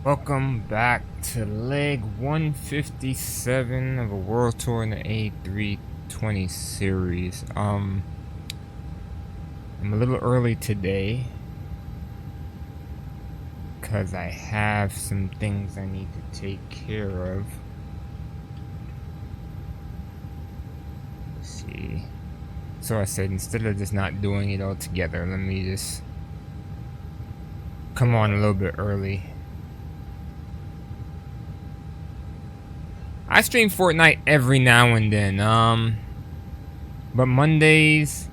Welcome back to leg 157 of a world tour in the A320 series. I'm a little early today because I have some things I need to take care of. Let's see. So I said, instead of just not doing it all together, let me just come on a little bit early. I stream Fortnite every now and then, but Mondays,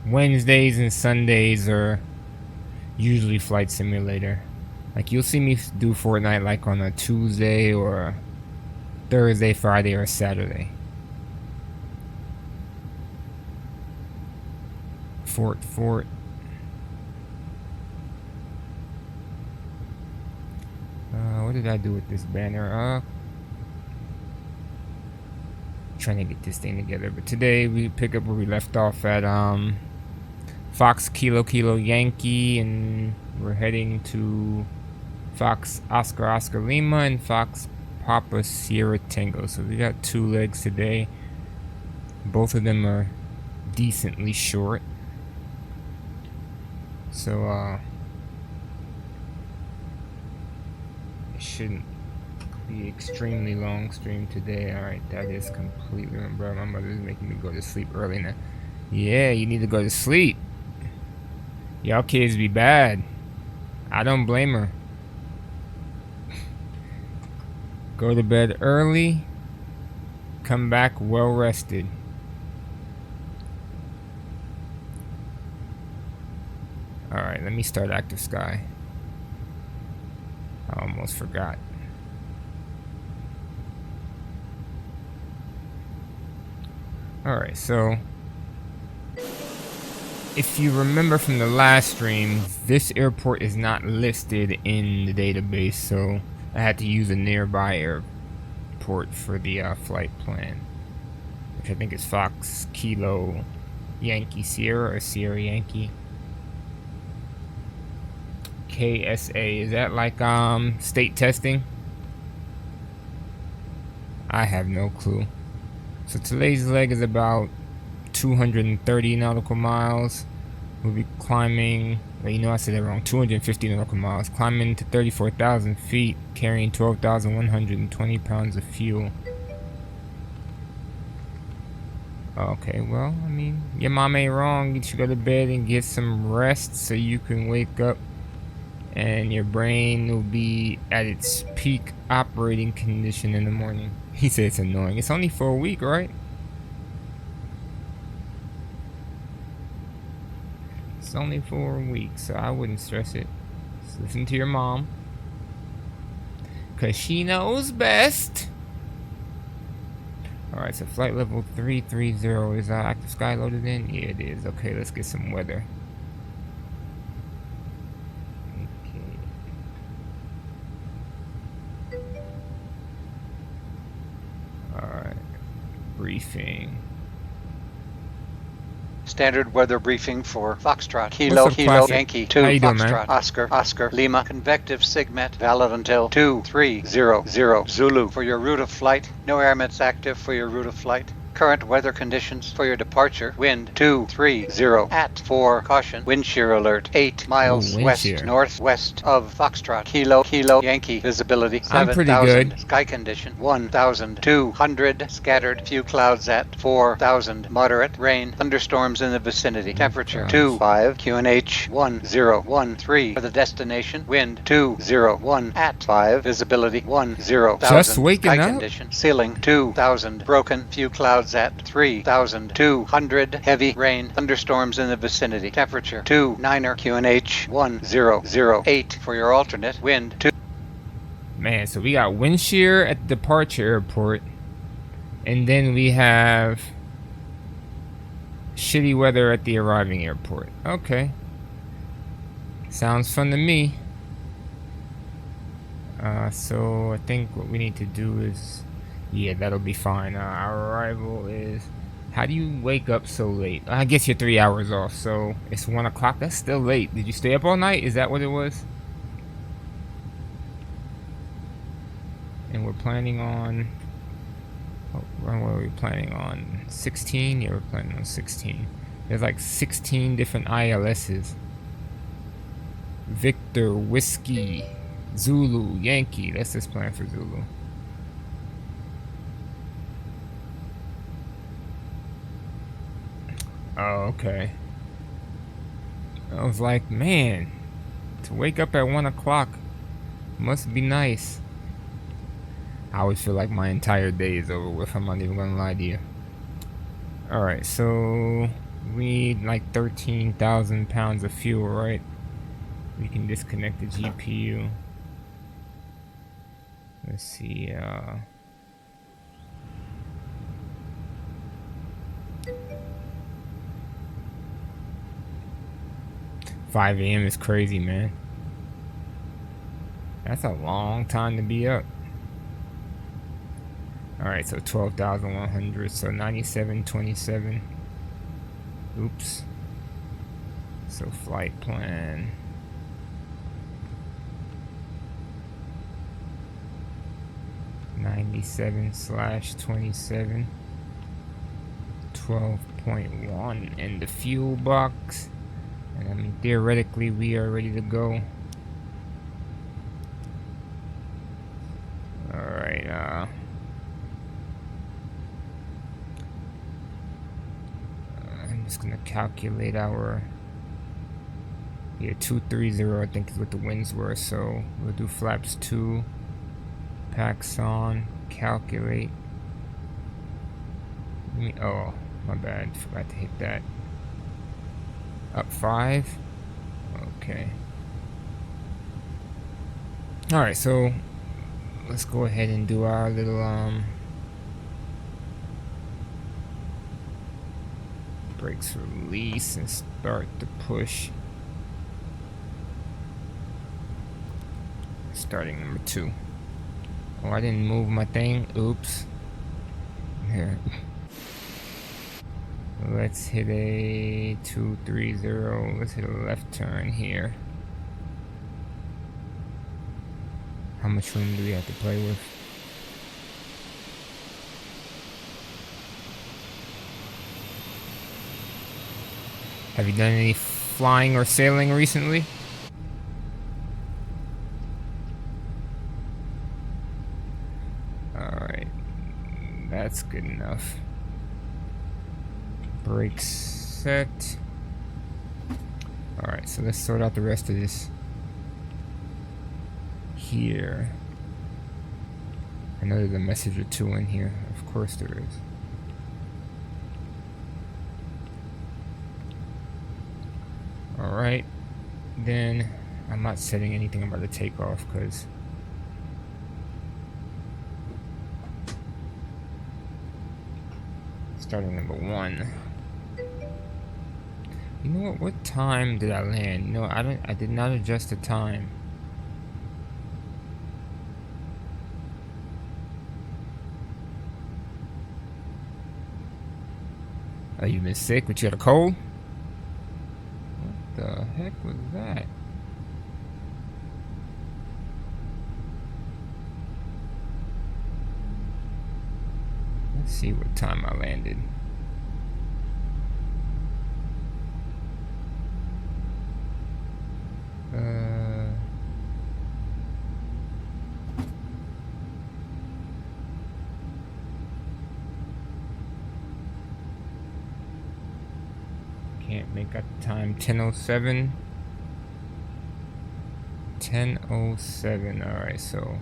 Wednesdays, and Sundays are usually Flight Simulator. Like, you'll see me do Fortnite like on a Tuesday or Thursday, Friday, or Saturday. Fort. What did I do with this banner? Trying to get this thing together, but today we pick up where we left off at Fox Kilo Yankee, and we're heading to Fox Oscar Lima and Fox Papa Sierra Tango. So we got 2 legs today. Both of them are decently short, so it shouldn't be extremely long stream today. Alright, that is completely wrong, bro. My mother's making me go to sleep early now. Yeah, you need to go to sleep. Y'all kids be bad. I don't blame her. Go to bed early, come back well rested. Alright, let me start Active Sky. I almost forgot. Alright, so if you remember from the last stream, this airport is not listed in the database, so I had to use a nearby airport for the flight plan, which I think is Fox Kilo Yankee Sierra or Sierra Yankee. KSA, is that like state testing? I have no clue. So today's leg is about 230 nautical miles. We'll be climbing, well, you know I said that wrong, 250 nautical miles, climbing to 34,000 feet, carrying 12,120 pounds of fuel. Okay, well, I mean, your mom ain't wrong. You should go to bed and get some rest so you can wake up and your brain will be at its peak operating condition in the morning. He said it's annoying. It's only for a week, right? It's only for a week, so I wouldn't stress it. Just listen to your mom, 'cause she knows best. Alright, so flight level 330. Is Active Sky loaded in? Yeah, it is. Okay, let's get some weather. Alright, briefing. Standard weather briefing for Foxtrot Kilo Yankee 2 Foxtrot Oscar Lima convective SIGMET valid until 2300 Zulu. For your route of flight, no air mets active for your route of flight. Current weather conditions for your departure: wind 230 at 4, caution, wind shear alert 8 miles west-northwest of Foxtrot Kilo Yankee, visibility 7,000, sky condition 1,200, scattered, few clouds at 4,000, moderate rain, thunderstorms in the vicinity, temperature 25, QNH 1013 for the destination, wind 201 at 5, visibility 10,000, just waking sky up? condition, ceiling 2,000, broken, few clouds at 3,200, heavy rain, thunderstorms in the vicinity, temperature 29er, QNH 1008 for your alternate, wind 2. Man, so we got wind shear at the departure airport, and then we have shitty weather at the arriving airport. Okay, sounds fun to me. So I think what we need to do is, yeah, that'll be fine. Our arrival is, how do you wake up so late? I guess you're 3 hours off, so it's 1 o'clock. That's still late. Did you stay up all night? Is that what it was? and we're planning on, what were we planning on? 16? Yeah, we're planning on 16. There's like 16 different ILSs. Victor, Whiskey, Zulu, Yankee. Let's just plan for Zulu. Oh, okay. I was like, man, to wake up at 1 o'clock must be nice. I always feel like my entire day is over with. I'm not even gonna lie to you. Alright, so we need like 13,000 pounds of fuel, right? We can disconnect the GPU. Let's see, 5 a.m. is crazy, man. That's a long time to be up. Alright, so 12,100, so 97.27. Oops. So flight plan. (97/27) 12.1 in the fuel box, and I mean theoretically we are ready to go. Alright, I'm just gonna calculate our 230 I think is what the winds were, so we'll do flaps 2, packs on, calculate. Oh, my bad, forgot to hit that. Up 5. Okay. Alright, so let's go ahead and do our little brakes release and start the push. Starting number 2. Oh, I didn't move my thing. Oops. Here. Let's hit a 230. Let's hit a left turn here. How much room do we have to play with? Have you done any flying or sailing recently? Alright. That's good enough. Brakes set. Alright, so let's sort out the rest of this here. I know there's a message or two in here. Of course there is. Alright, then I'm not setting anything about the takeoff because starting number 1. You know what? What time did I land? No, I did not adjust the time. Oh, you been sick? But you had a cold? What the heck was that? Let's see what time I landed. Can't make out the time. 10:07. 10:07. Alright, so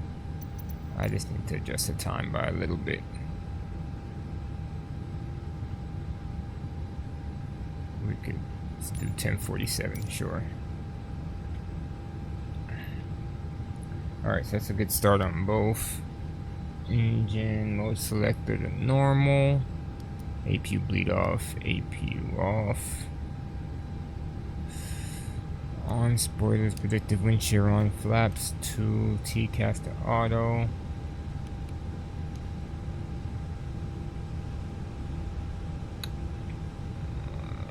I just need to adjust the time by a little bit. We could do 10:47, sure. Alright, so that's a good start on both. Engine mode selector to normal. APU bleed off, APU off. On spoilers, predictive wind shear on, flaps 2, TCAS to auto.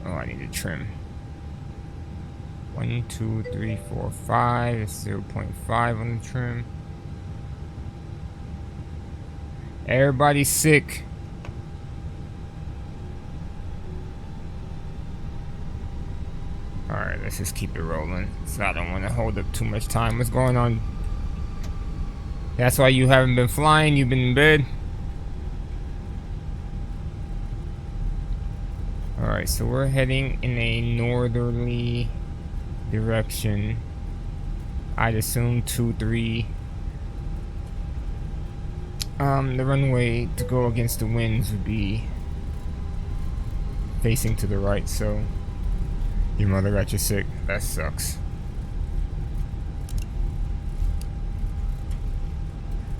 Oh, I need to trim. 1, 2, 3, 4, 5. It's 0.5 on the trim. Everybody's sick. Alright, let's just keep it rolling. So I don't want to hold up too much time. What's going on? That's why you haven't been flying. You've been in bed. Alright, so we're heading in a northerly direction. I'd assume 2-3. The runway to go against the winds would be facing to the right, so your mother got you sick. That sucks.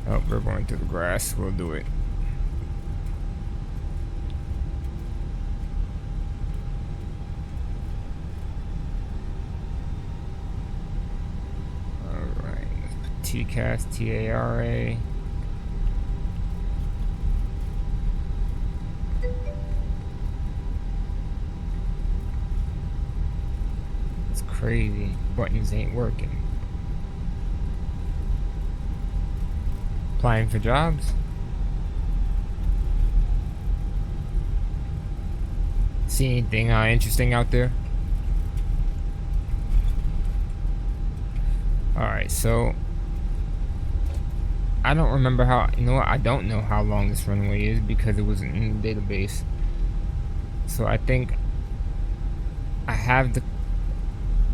Oh, we're going through the grass. We'll do it. Alright, TCAS, TARA. It's crazy. Buttons ain't working. Applying for jobs. See anything interesting out there? Alright, so I don't remember how, you know what, I don't know how long this runway is because it wasn't in the database. So I think I have the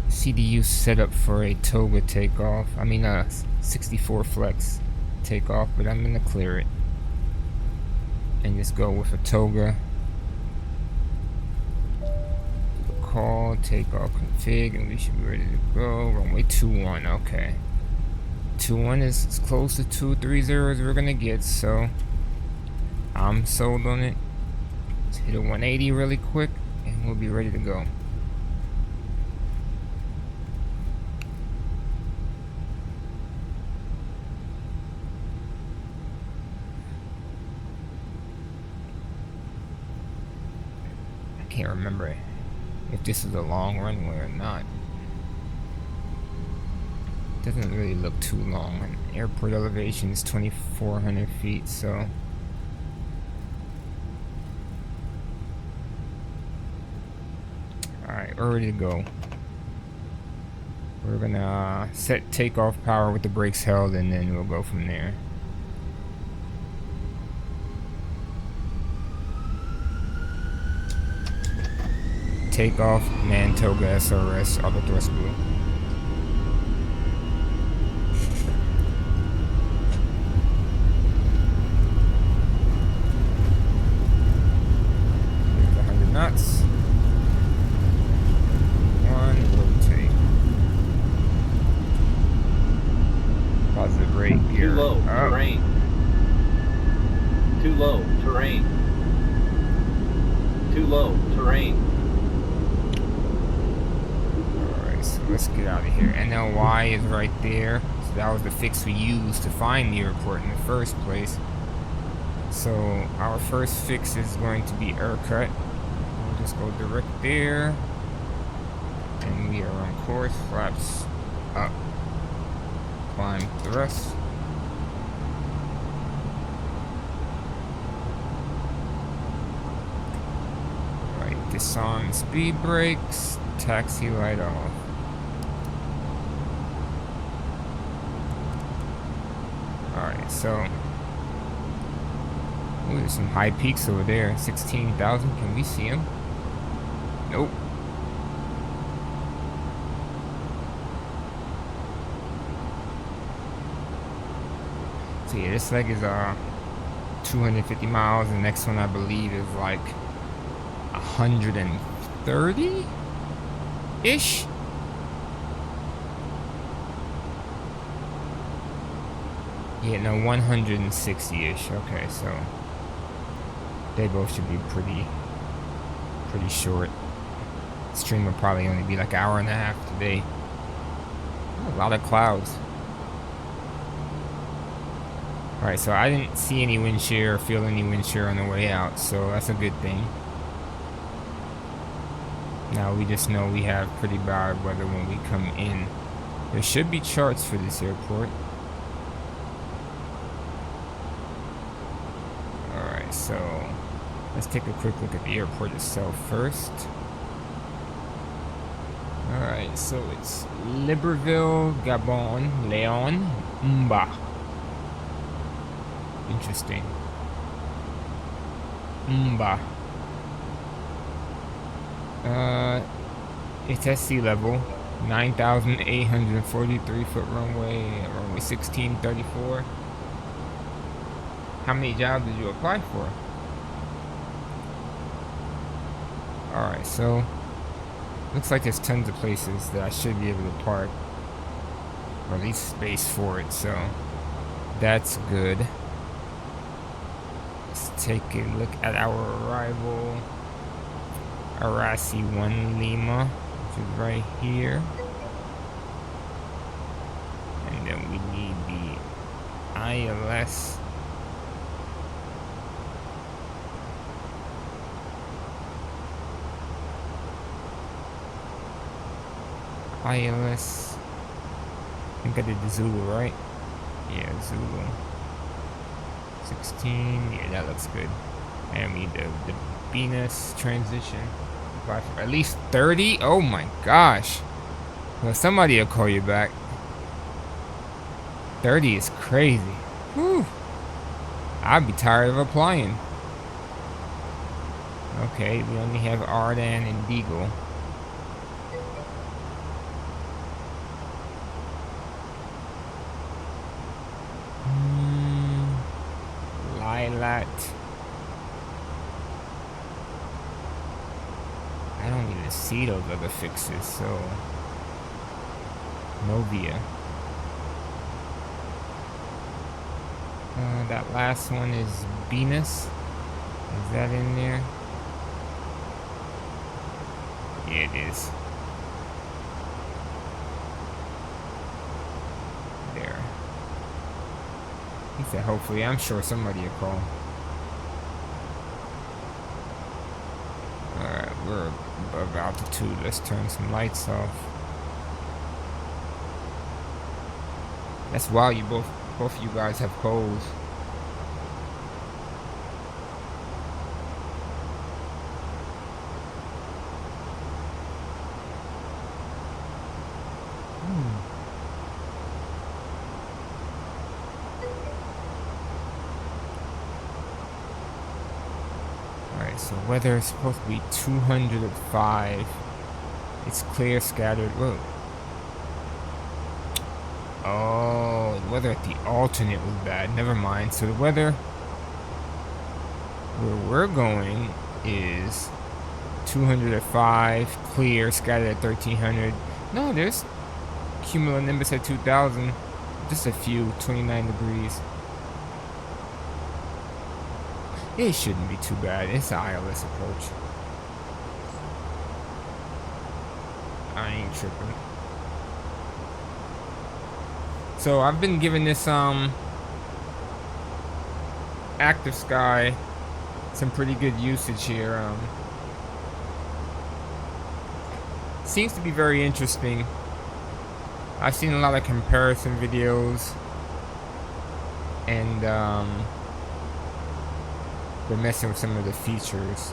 CDU set up for a toga takeoff. I mean a 64 flex takeoff, but I'm gonna clear it and just go with a toga. Call, takeoff config, and we should be ready to go. Runway 21, okay. 21 is as close to 230 as we're gonna get, so I'm sold on it. Let's hit a 180 really quick and we'll be ready to go. I can't remember if this is a long runway or not. Doesn't really look too long. And airport elevation is 2,400 feet, so alright, we're ready to go. We're gonna set takeoff power with the brakes held, and then we'll go from there. Takeoff, Mantoga SRS, auto thrust blue. Here's 100 knots. One, rotate. Positive rate gear. Too low, terrain. Too low, terrain. Too low, terrain. So let's get out of here. NLY is right there. So that was the fix we used to find the airport in the first place. So our first fix is going to be ERCUT. We'll just go direct there. And we are on course. Flaps up. Climb thrust. Right, disarm speed brakes. Taxi light off. Alright, so ooh, there's some high peaks over there. 16,000. Can we see them? Nope. So yeah, this leg is 250 miles. The next one I believe is like 130-ish. Yeah, no, 160-ish. Okay, so they both should be pretty short. Stream will probably only be like an hour and a half today. A lot of clouds. Alright, so I didn't see any wind shear or feel any wind shear on the way out, so that's a good thing. Now we just know we have pretty bad weather when we come in. There should be charts for this airport. so let's take a quick look at the airport itself first. Alright, so it's Libreville, Gabon, Leon, Mba. Interesting. Mba. It's at sea level. 9,843 foot runway 1634. How many jobs did you apply for? Alright, so looks like there's tons of places that I should be able to park, or at least space for it, so that's good. Let's take a look at our arrival. Arasi 1 Lima, which is right here. And then we need the ILS. ILS. I think I did the Zulu, right? Yeah, Zulu. 16. Yeah, that looks good. And we need the Venus transition. At least 30? Oh my gosh. Well, somebody will call you back. 30 is crazy. Whew. I'd be tired of applying. Okay, we only have Ardan and Deagle. Lilat. I don't even see those other fixes, so Novia. That last one is Venus. Is that in there? Yeah, it is. There. He said hopefully. I'm sure somebody will call. Alright, we're above altitude. Let's turn some lights off. That's why you both of you guys have codes. Alright, so weather is supposed to be 205. It's clear, scattered. Whoa. Oh, the weather at the alternate was bad. Never mind. So the weather where we're going is 205, clear, scattered at 1300. No, there's cumulonimbus at 2000. Just a few, 29 degrees. It shouldn't be too bad. It's an ILS approach. I ain't tripping. So I've been giving this active sky some pretty good usage here. Seems to be very interesting. I've seen a lot of comparison videos, and they're messing with some of the features.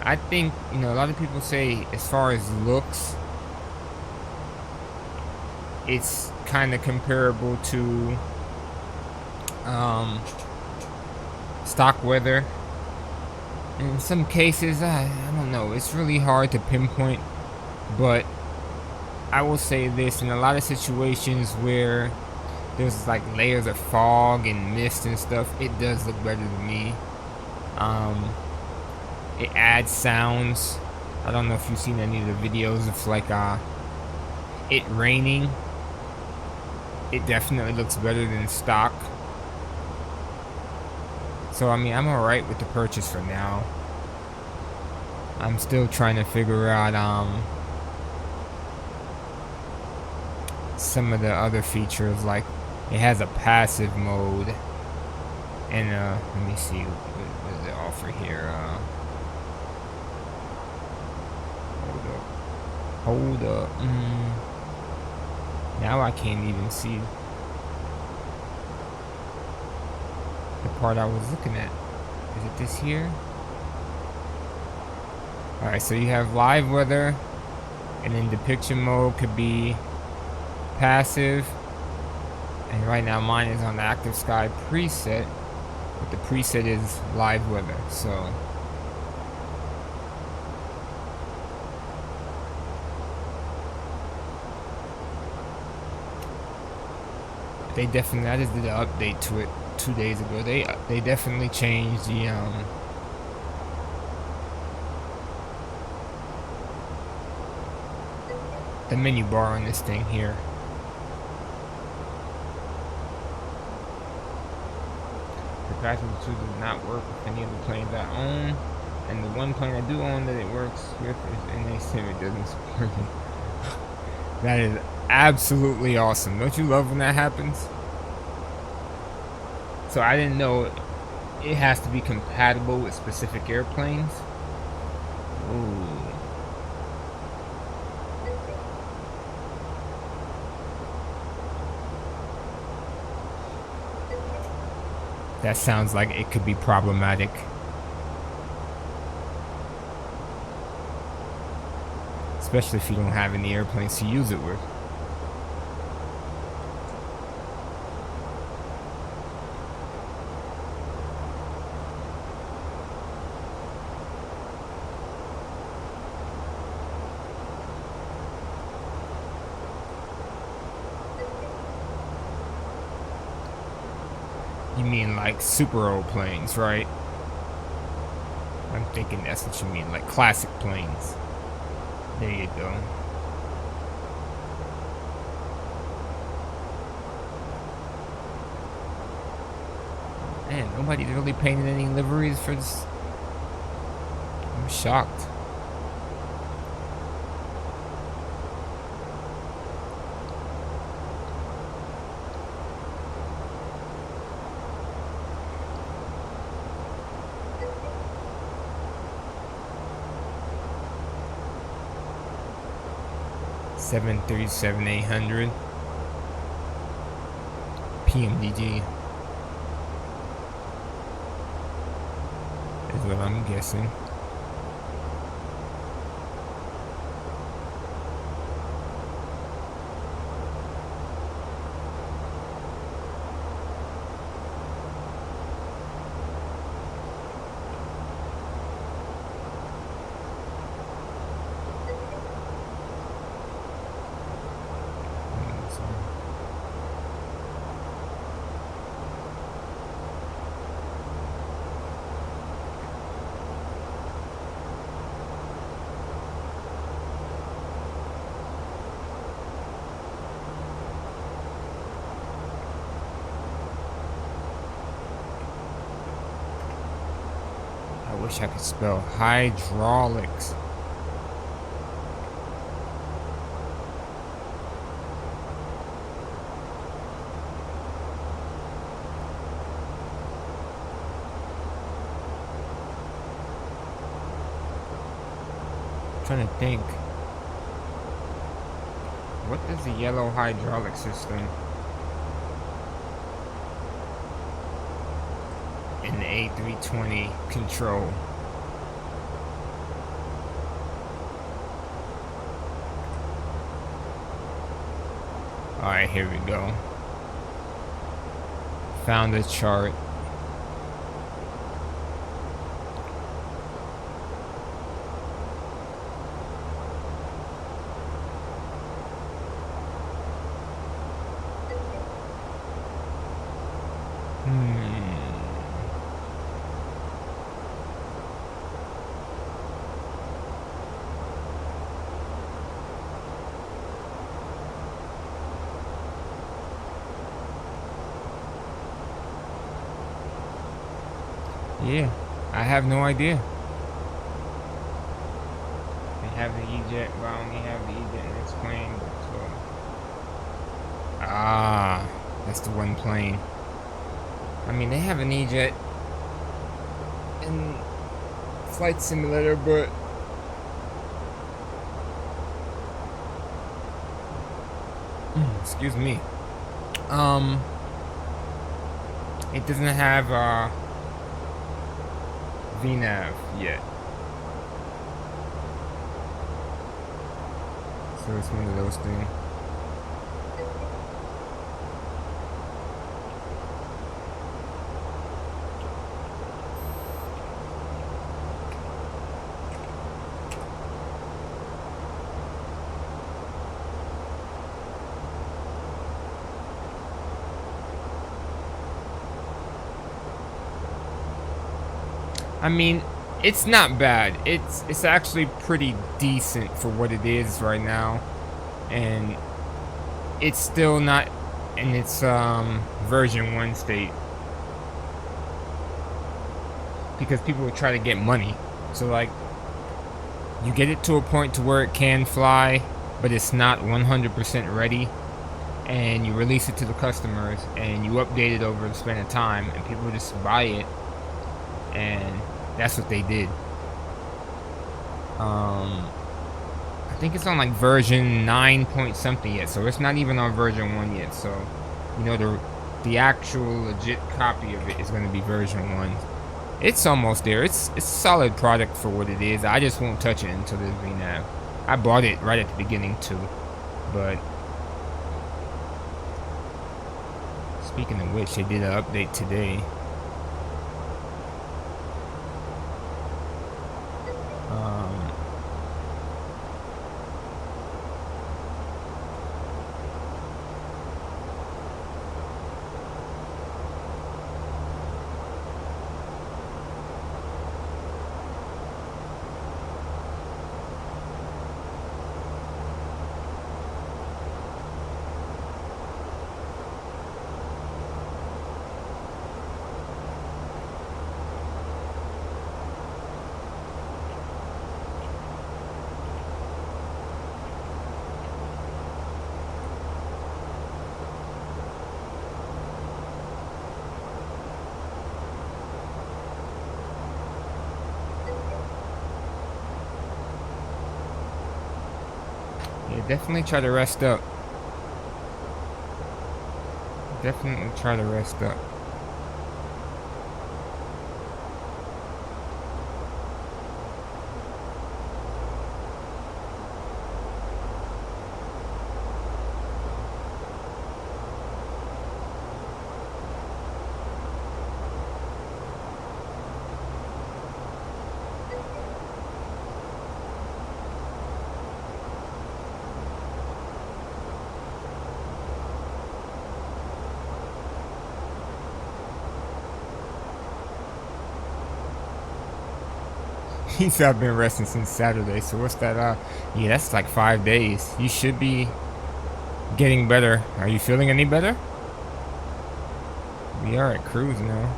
I think, you know, a lot of people say as far as looks, it's kind of comparable to stock weather. In some cases, I don't know, it's really hard to pinpoint, but I will say this: in a lot of situations where there's like layers of fog and mist and stuff, it does look better to me. It adds sounds. I don't know if you've seen any of the videos of like it raining. It definitely looks better than stock. So I mean, I'm alright with the purchase for now. I'm still trying to figure out some of the other features, like it has a passive mode, and let me see what does it offer here. Hold up. Now I can't even see. The part I was looking at. Is it this here? Alright, so you have live weather, and then depiction mode could be passive. And right now mine is on the active sky preset, but the preset is live weather, so they definitely, I just did an update to it 2 days ago. They definitely changed the menu bar on this thing here. The passenger 2 does not work with any of the planes I own, and the one plane I do own that it works with is NA-SIM. It doesn't support it. That is absolutely awesome. Don't you love when that happens? So I didn't know it has to be compatible with specific airplanes. Ooh. That sounds like it could be problematic. Especially if you don't have any airplanes to use it with. You mean like super old planes, right? I'm thinking that's what you mean, like classic planes. There you go. Man, nobody's really painted any liveries for this. I'm shocked. Seven 737-800 PMDG is what I'm guessing. I wish I could spell hydraulics. I'm trying to think. What is the yellow hydraulic system in the A320 control? Alright, here we go. Found a chart. Yeah, I have no idea. They have the E-Jet, but I only have the E-Jet in this plane. So. Ah, that's the one plane. I mean, they have an E-Jet in Flight Simulator, but excuse me. It doesn't have VNAV yet. So it's one of those things. I mean, it's not bad. It's actually pretty decent for what it is right now, and it's still not in its version 1 state because people will try to get money. So like, you get it to a point to where it can fly, but it's not 100% ready, and you release it to the customers and you update it over the span of time, and people just buy it, and that's what they did. I think it's on like version 9 point something yet, so it's not even on version 1 yet. So, you know, the actual legit copy of it is going to be version 1. It's almost there. It's a solid product for what it is. I just won't touch it until there's VNAV. I bought it right at the beginning too, but speaking of which, they did an update today. Yeah, definitely try to rest up. Definitely try to rest up. He said I've been resting since Saturday, so what's that? Yeah, that's like 5 days. You should be getting better. Are you feeling any better? We are at cruise now.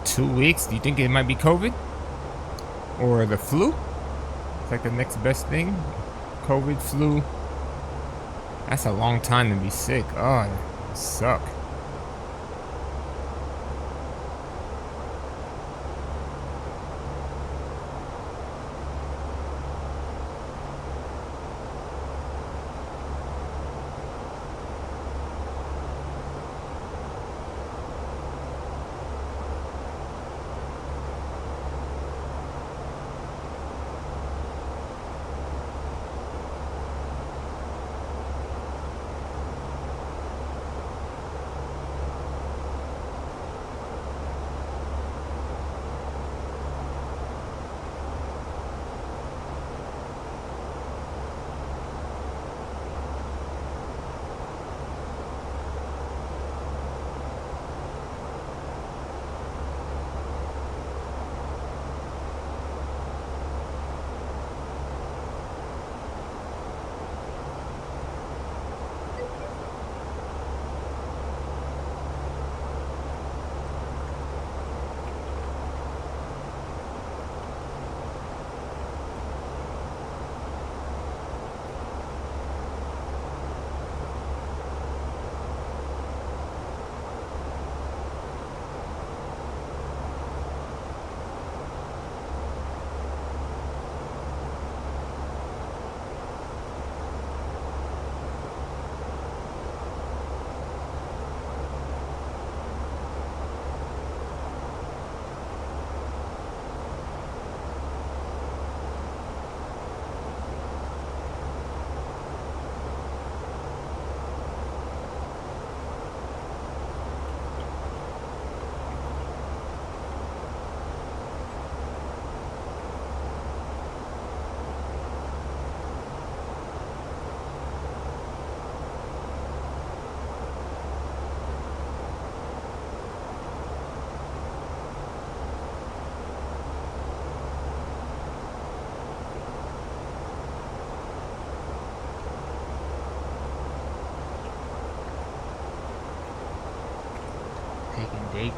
Two weeks? Do you think it might be COVID? Or the flu? It's like the next best thing. COVID, flu. That's a long time to be sick. Oh, that suck.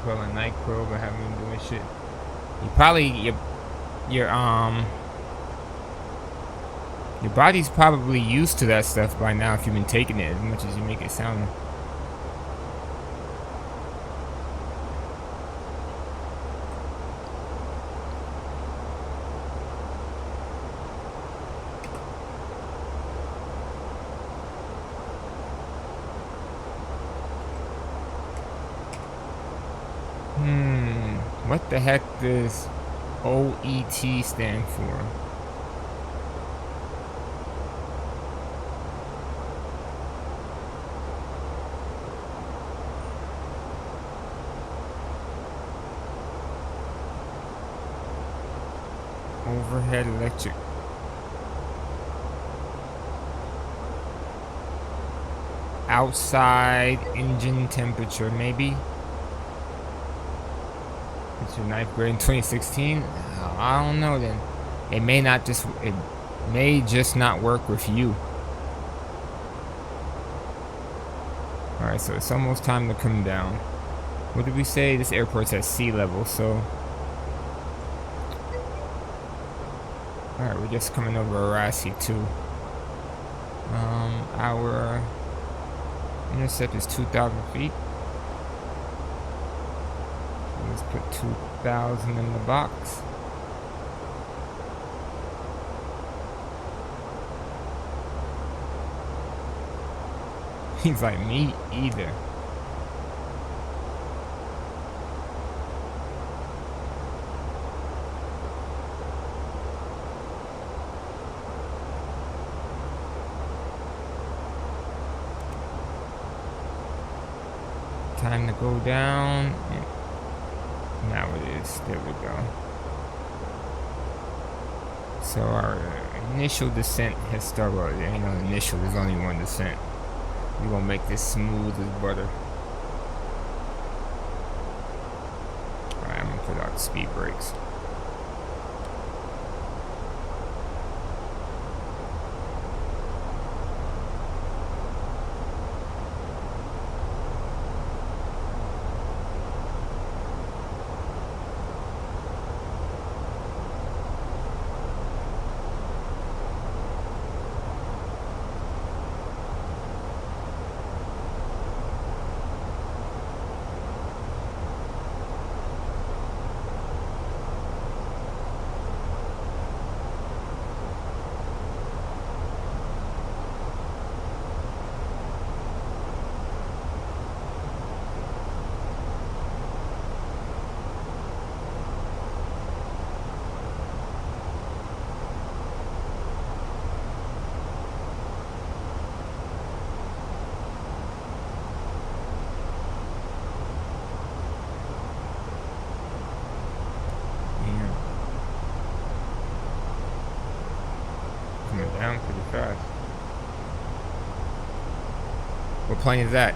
NyQuil and NyQuil, but haven't been doing shit. You probably your body's probably used to that stuff by now if you've been taking it as much as you make it sound. What the heck does OET stand for? Overhead electric. Outside engine temperature, maybe? It's your 9th grade in 2016? I don't know then. It may just not work with you. Alright, so it's almost time to come down. What did we say? This airport's at sea level, so... Alright, we're just coming over Arasi too. Our intercept is 2,000 feet. So let's put 2,000 in the box. He's like, me either. Time to go down. Now it is. There we go. So our initial descent has started. Well, there ain't no initial. There's only one descent. We're gonna make this smooth as butter. Alright, I'm gonna put out the speed brakes. Down pretty fast. What plane is that?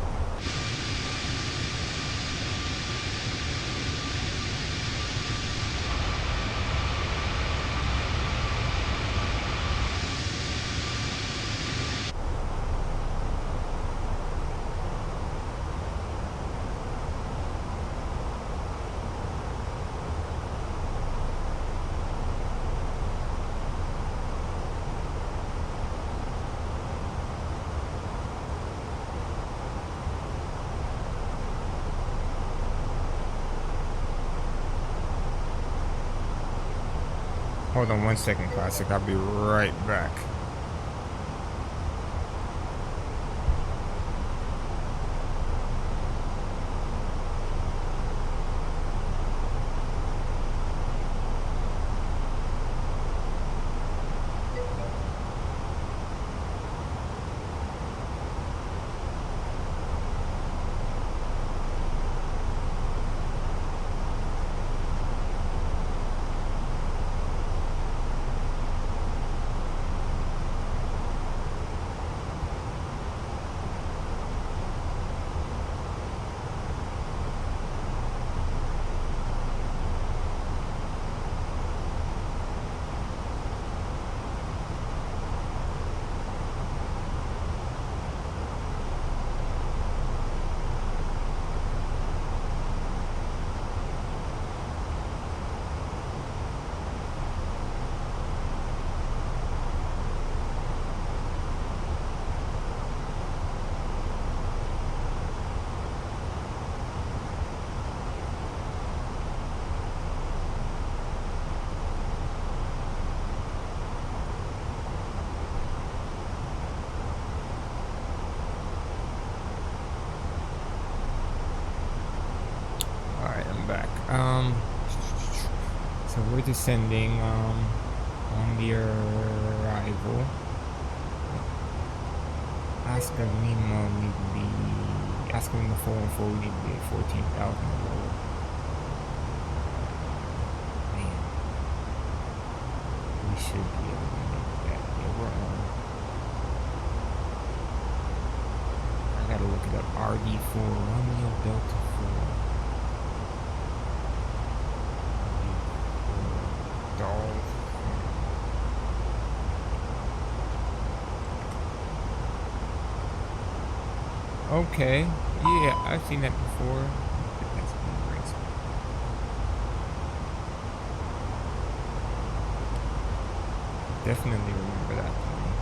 Hold on 1 second, Classic. I'll be right back. So we're descending on the arrival. Oscar Lima, we need Oscar Lima 414, we need to be at 14,000 lower. Man, we should be able to make that. Yeah, we're on. I gotta look it up. RD4, Romeo Delta 4. RD4, okay, yeah, I've seen that before. That's been great. Definitely remember that plane.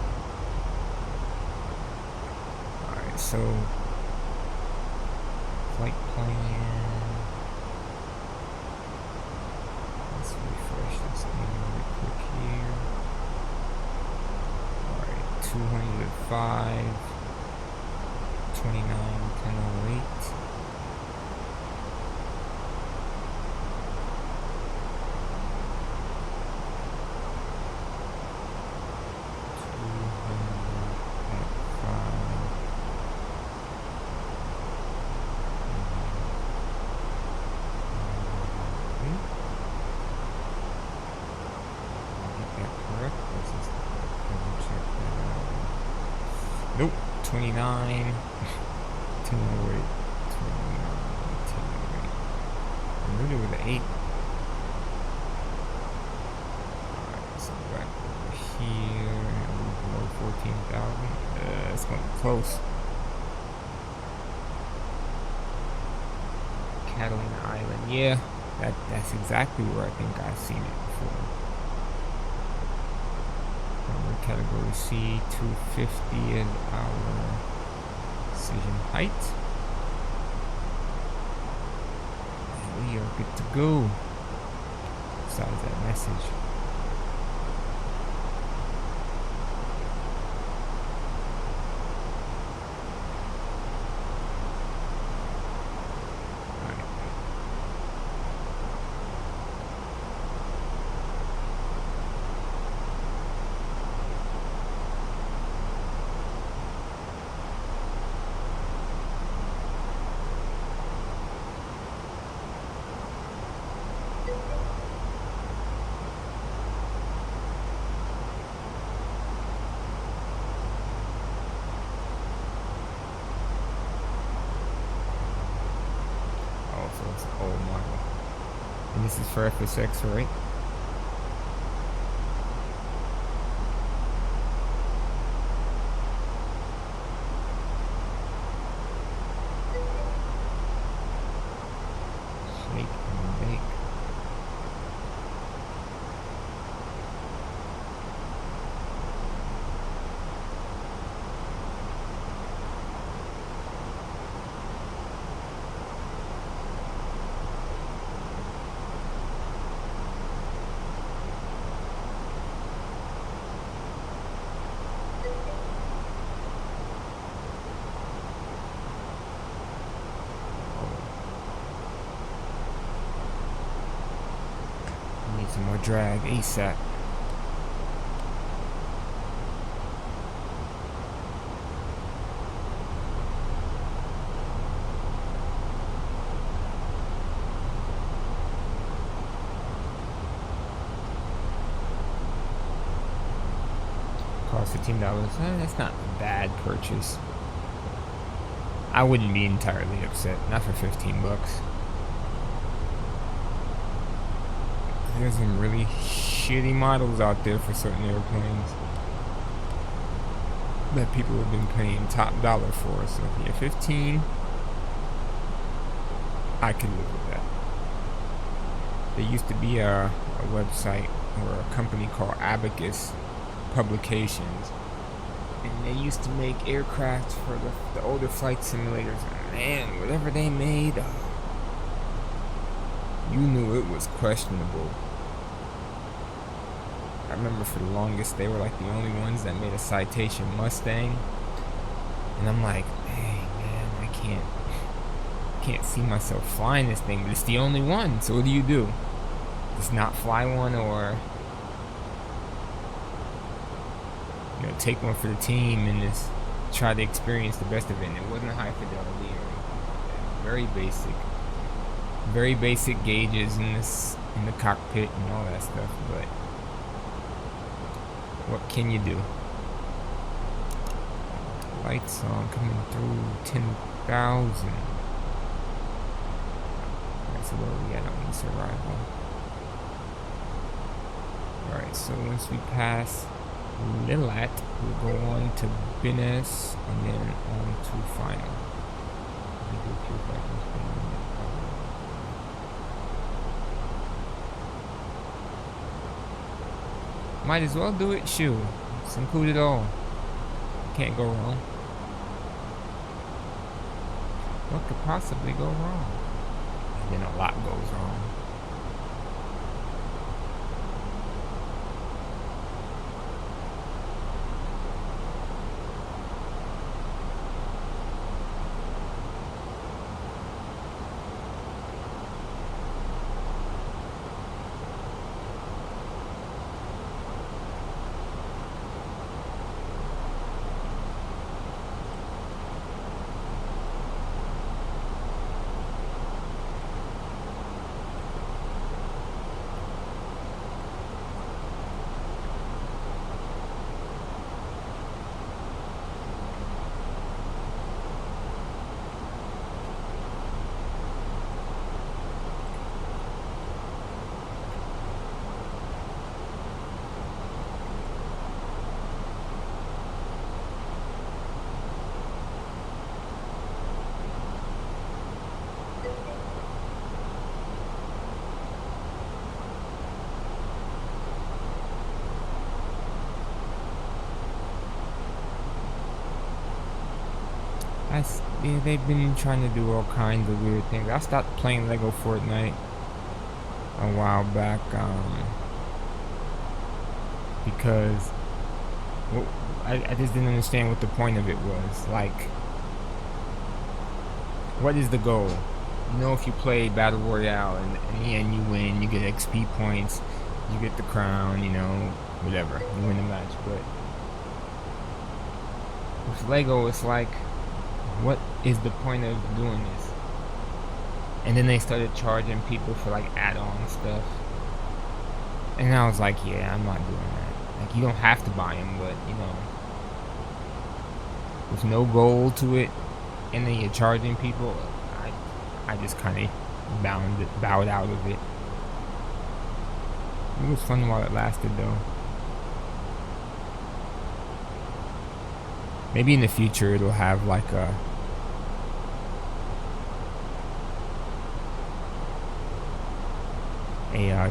Alright, so flight plan. Let's refresh this thing really quick here. Alright, 205. 29, 1008. Nope, 29. 1008. 29, 1008. I'm really with the 8. Alright, so back over here. We're below 14,000. It's going to be close. Catalina Island. Yeah, that's exactly where I think I've seen it before. Category C, 250 is our decision height. And we are good to go. Besides that message. Old model. And this is for FSX, right? Shake and bake. Some more drag ASAP. Cost $15. That's not a bad purchase. I wouldn't be entirely upset. Not for 15 bucks. There's some really shitty models out there for certain airplanes that people have been paying top dollar for. So if you have 15, I can live with that. There used to be a website or a company called Abacus Publications, and they used to make aircraft for the older flight simulators. And man, whatever they made, you knew it was questionable. I remember for the longest they were like the only ones that made a Citation Mustang, and I'm like, dang man, I can't see myself flying this thing, but it's the only one. So what do? just not fly one, or take one for the team and just try to experience the best of it. And it wasn't high fidelity or very basic gauges in the cockpit and all that stuff. But what can you do? Lights on, coming through 10,000. That's where we at on this arrival. Alright, so once we pass Lilat, we'll go on to Bines and then on to final. Might as well do it, shoot. Let's include it all. Can't go wrong. What could possibly go wrong? And then a lot goes wrong. Yeah, they've been trying to do all kinds of weird things. I stopped playing Lego Fortnite a while back because I just didn't understand what the point of it was. Like, what is the goal? If you play Battle Royale and in the end you win, you get XP points, you get the crown, whatever, you win the match. But with Lego, it's like, what is the point of doing this? And then they started charging people for like add-on stuff, and I was like, yeah, I'm not doing that. Like, you don't have to buy them, but with no goal to it, and then you're charging people, I just kind of bowed out of it. It was fun while it lasted, though. Maybe in the future it'll have like a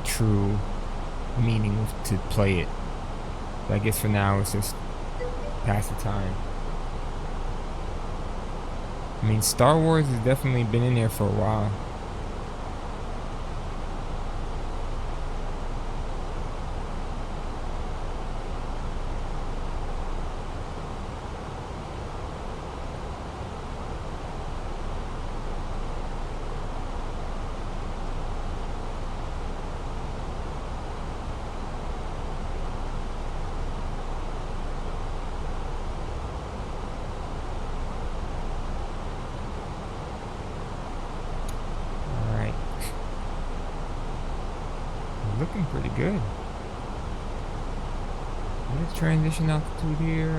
true meaning to play it. But I guess for now it's just pass the time. I mean, Star Wars has definitely been in there for a while. Looking pretty good. What is transition altitude here?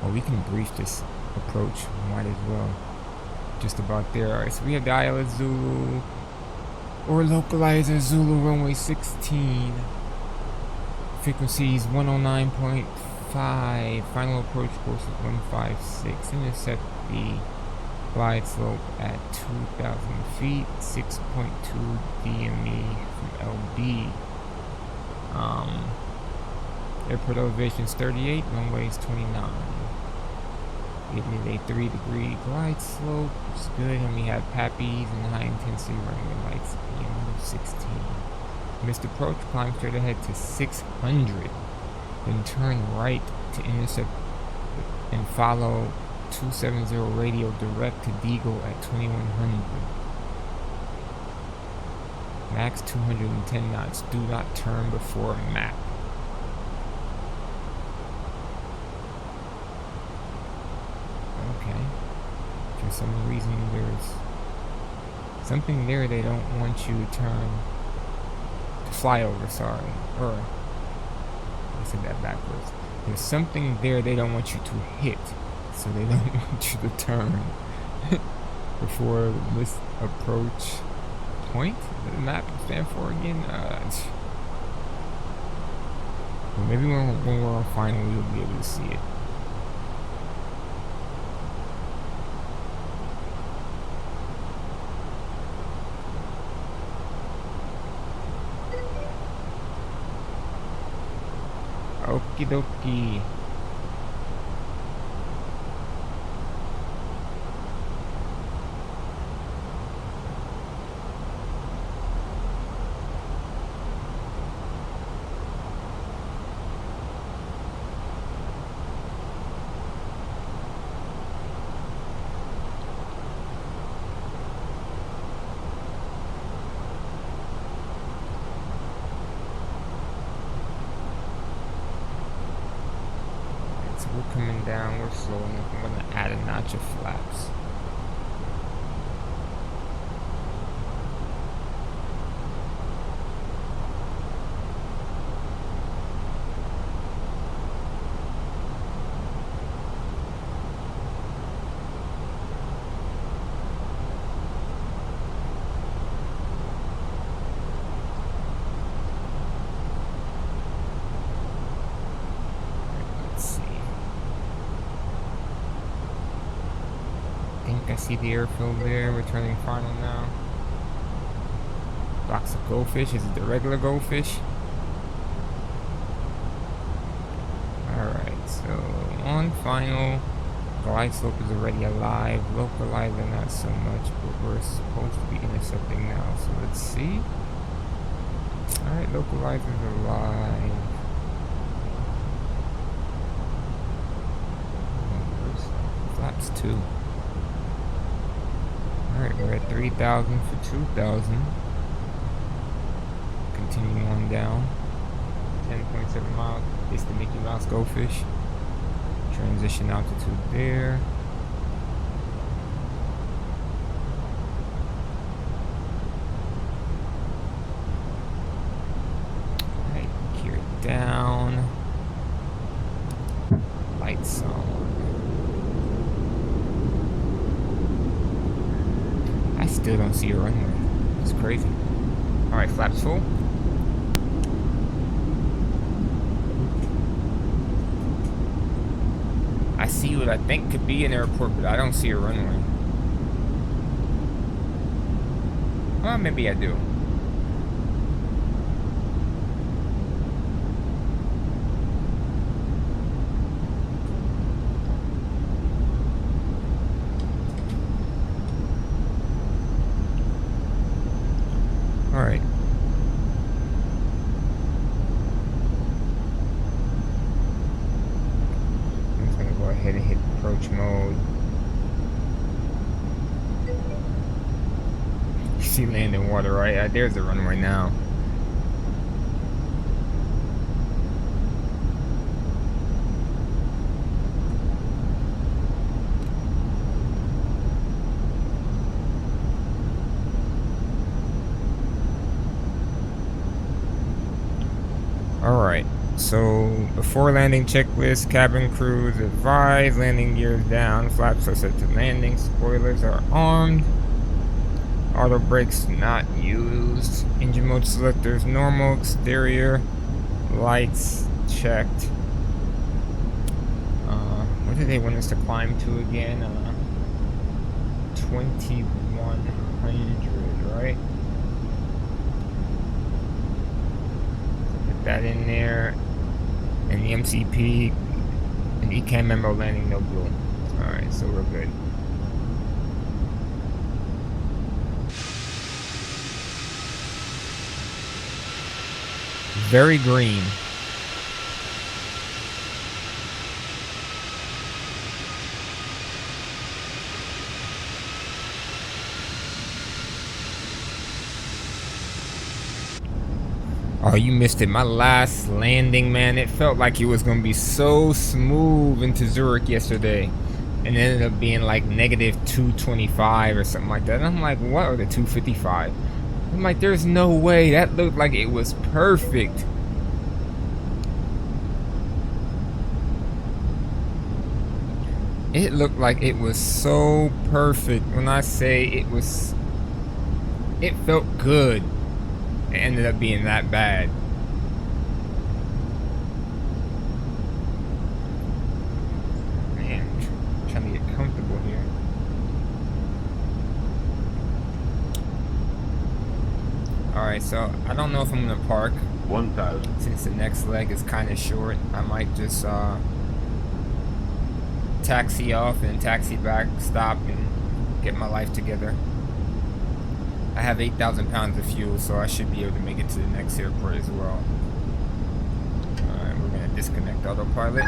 Well, we can brief this approach. Might as well. Just about there. Alright, so we have dial at Zulu or localizer Zulu runway 16. Frequencies 109.5. Final approach course is 156. Intercept the glide slope at 2,000 feet, 6.2 DME from LB. Airport elevation is 38, runway is 29. Giving it a 3-degree glide slope, which is good, and we have PAPIs and high intensity runway lights at 16. Missed approach, climb straight ahead to 600, then turn right to intercept and follow 270 radio direct to Deagle at 2100. Max 210 knots. Do not turn before map. Okay. For some reason, there's something there they don't want you to turn. To fly over, sorry. Or, I said that backwards. There's something there they don't want you to hit. So they don't want you to turn. Before this approach point. What does the map stand for again? Well, maybe when we're on final, we'll be able to see it. Okie dokie. We're coming down, we're slow enough. I'm gonna add a notch of flaps. I see the airfield there. We're turning final now. Box of goldfish. Is it the regular goldfish? Alright, so on final. Glide slope is already alive. Localizer not so much, but we're supposed to be intercepting now. So let's see. Alright, localizer's alive. Flaps 2. Alright, we're at 3,000 for 2,000. Continue on down. 10.7 miles. It's the Mickey Mouse goldfish. Transition altitude there. Alright, gear it down. Lights on. Still don't see a runway. It's crazy. Alright, flaps full. I see what I think could be an airport, but I don't see a runway. Well, maybe I do. Alright. I'm just gonna go ahead and hit approach mode. You see land in water, right? There's the runway now. Alright, so before landing checklist, cabin crews advised, landing gears down, flaps are set to landing, spoilers are armed, auto brakes not used, engine mode selectors normal, exterior, lights checked. What did they want us to climb to again? 2100, right? That in there, and the MCP and ECAM memo landing no blue. Alright, so we're good. Very green. Oh, you missed it. My last landing, man, it felt like it was going to be so smooth into Zurich yesterday. And it ended up being like negative 225 or something like that. And I'm like, what? Or the 255? I'm like, there's no way. That looked like it was perfect. It looked like it was so perfect. When I say it was, it felt good. It ended up being that bad. Man, trying to get comfortable here. Alright, so I don't know if I'm gonna park. 1,000. Since the next leg is kind of short, I might just taxi off and taxi back, stop, and get my life together. I have 8,000 pounds of fuel, so I should be able to make it to the next airport as well. Alright, we're going to disconnect autopilot.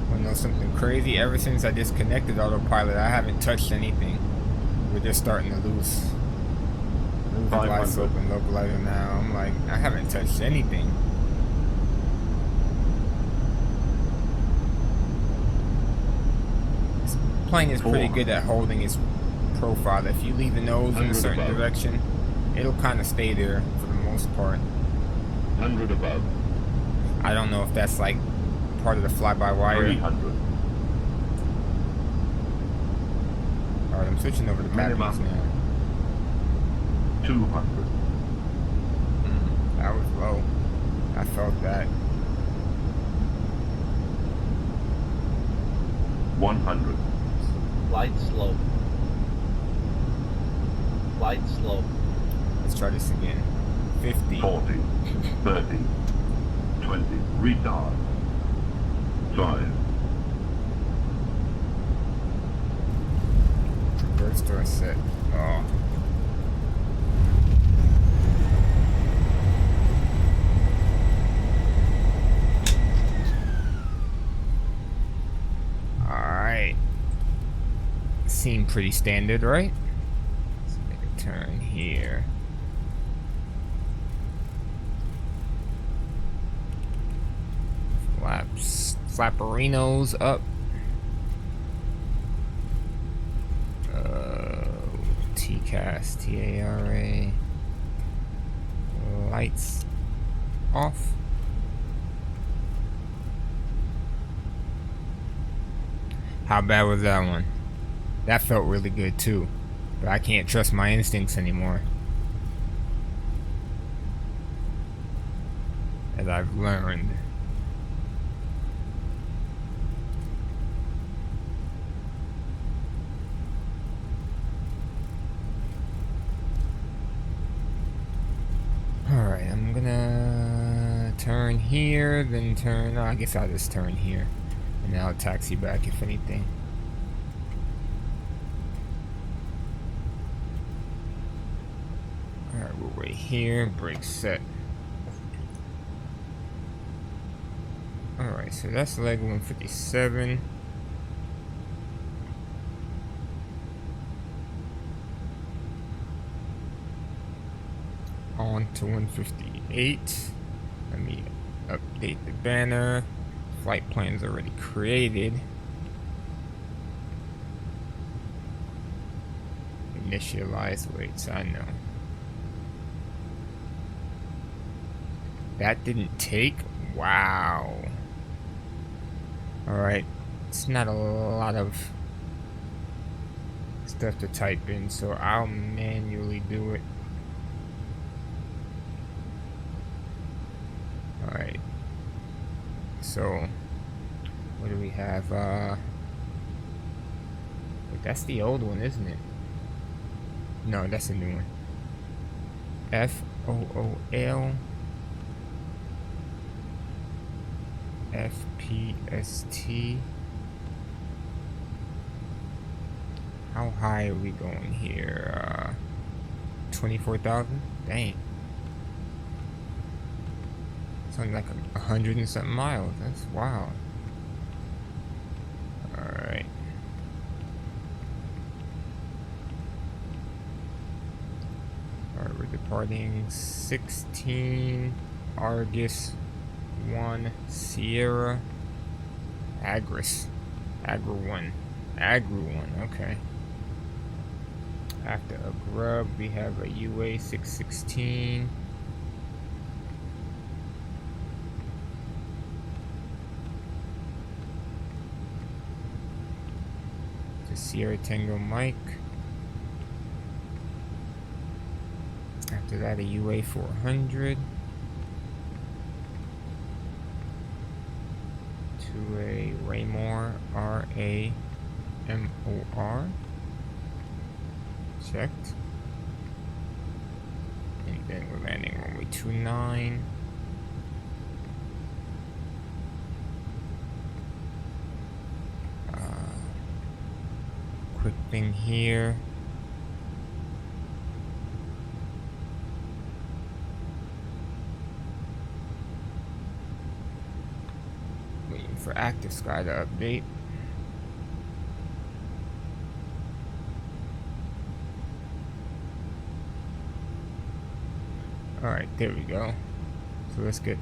Want to know something crazy? Ever since I disconnected autopilot, I haven't touched anything. We're just starting to lose the lights open, localizer now. I'm like, I haven't touched anything. This plane is pretty good at holding its profile. If you leave the nose in a certain direction, it'll kind of stay there for the most part. 100 above. I don't know if that's like part of the fly-by-wire. 300. Alright, I'm switching over to batteries now. 200. That was low. I felt that. 100. Light slope. Light slope. Let's try this again. 50. 40. 30. 20. Retard. 5. Reverse door set. Oh. Alright. Seemed pretty standard, right? Let's make a turn here. Flapperinos up. TCAS, TARA. Lights off. How bad was that one? That felt really good too. But I can't trust my instincts anymore. As I've learned. Alright, I'm gonna turn here, then turn... Oh, I guess I'll just turn here. And I'll taxi back if anything. Alright, we're right here. Brake set. Alright, so that's leg 157. On to 158. Let me update the banner. Flight plan's already created. Initialize weights, I know. That didn't take? Wow. Alright. It's not a lot of stuff to type in, so I'll manually do it. Alright. So, what do we have? Wait, that's the old one, isn't it? No, that's a new one. FOOL FPST. How high are we going here? 24,000. Dang. It's only like 100 and something miles. That's wild. Alright. Alright, we're departing 16 Argus 1 Sierra Agris. Agri 1. Agri 1, okay. After a grub, we have a UA 616. To Sierra Tango Mike. After that, a UA 400. To a Raymore RAMOR. Checked. And then we're landing runway 29. Quick thing here. Waiting for Active Sky to update. Alright, there we go. So let's get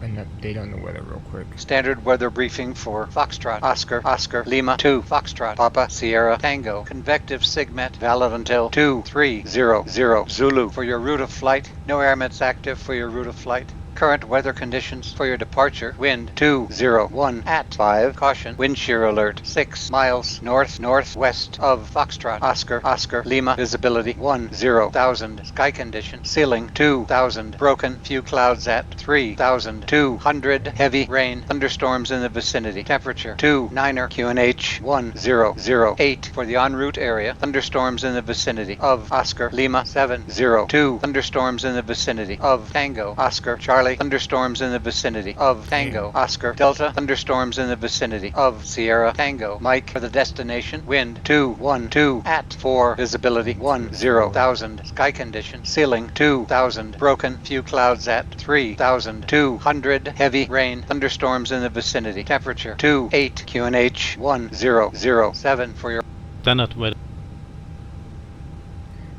an update on the weather real quick. Standard weather briefing for Foxtrot, Oscar, Lima 2, Foxtrot, Papa, Sierra, Tango, convective SIGMET, valid until 2300 Zulu. For your route of flight, no air mets active for your route of flight. Current weather conditions for your departure: wind 201 at 5. Caution, wind shear alert 6 miles northwest of Foxtrot, Oscar, Lima. Visibility 10,000. Sky condition: ceiling 2,000. Broken, few clouds at 3,200. Heavy rain, thunderstorms in the vicinity. Temperature 29er. QNH 1008. For the en route area, thunderstorms in the vicinity of Oscar, Lima 702. Thunderstorms in the vicinity of Tango, Oscar, Charlie. Thunderstorms in the vicinity of Tango, Oscar, Delta. Thunderstorms in the vicinity of Sierra, Tango, Mike. For the destination, wind 212 at 4. Visibility 10,000. Sky condition: ceiling 2,000. Broken, few clouds at 3,200. Heavy rain, thunderstorms in the vicinity. Temperature 28. QNH 1007. For your Standard weather.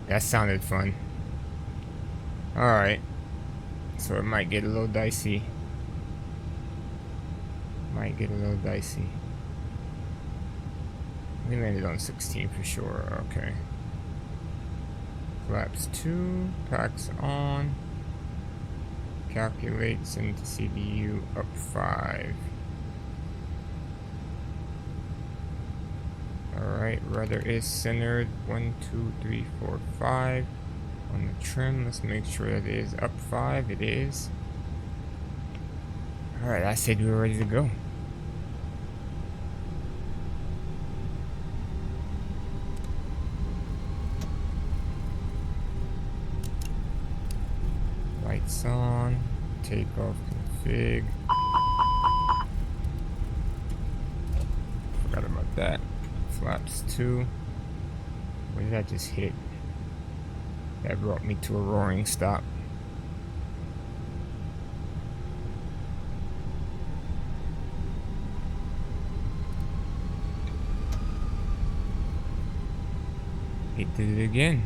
That sounded fun. Alright. So it might get a little dicey. We landed on 16 for sure. Okay. Flaps 2. Packs on. Calculates into CDU up 5. Alright, rudder is centered. 1, 2, 3, 4, 5. On the trim, let's make sure that it is up 5. It is. Alright, I said we were ready to go. Lights on. Takeoff config. Forgot about that. Flaps 2. What did I just hit? That brought me to a roaring stop. It did it again.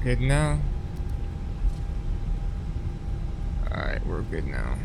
Good now? Alright, we're good now.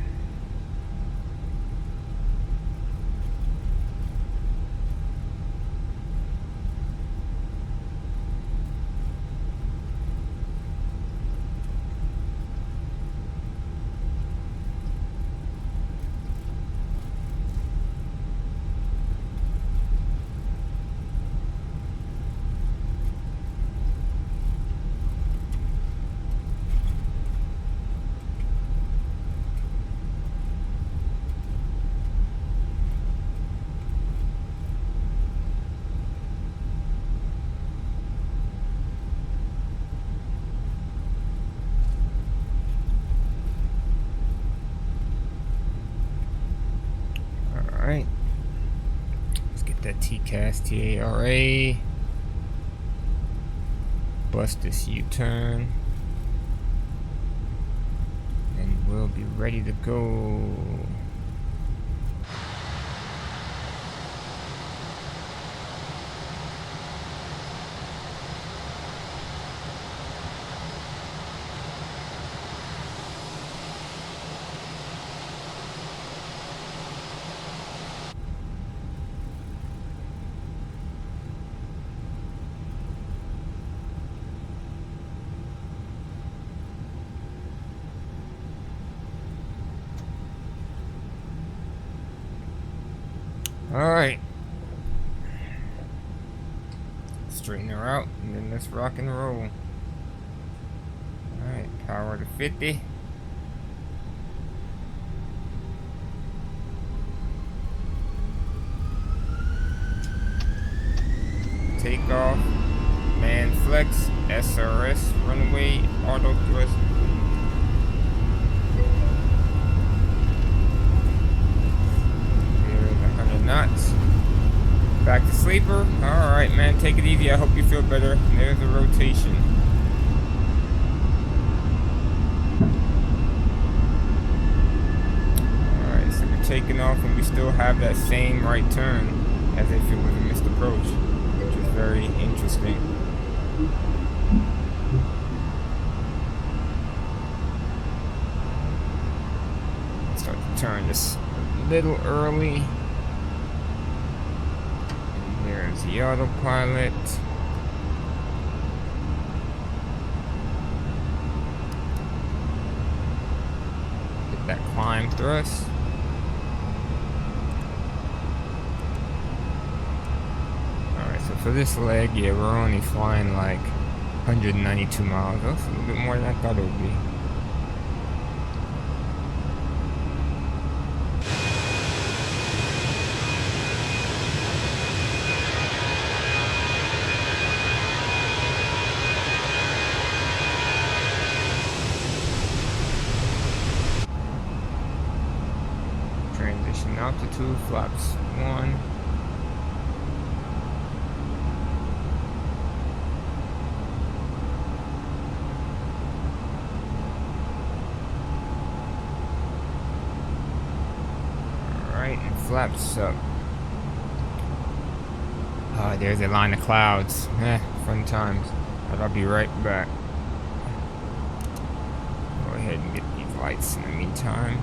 TCAS TARA. Bust this U-turn. And we'll be ready to go. Alright. Straighten her out and then let's rock and roll. Alright, power to 50. Takeoff, man flex, SRS, runway, auto thrust. There's 100 knots. Back to sleeper. Alright, man, take it easy. I hope you feel better. There's the rotation. Alright, so we're taking off and we still have that same right turn as if it was a missed approach, which is very interesting. Start to turn this a little early. And there's the autopilot. Get that climb thrust. So for this leg, yeah, we're only flying like 192 miles. That's a little bit more than I thought it would be. Transition altitude, flaps 1. And flaps up. There's a line of clouds. Fun times. But I'll be right back. Go ahead and get these lights in the meantime.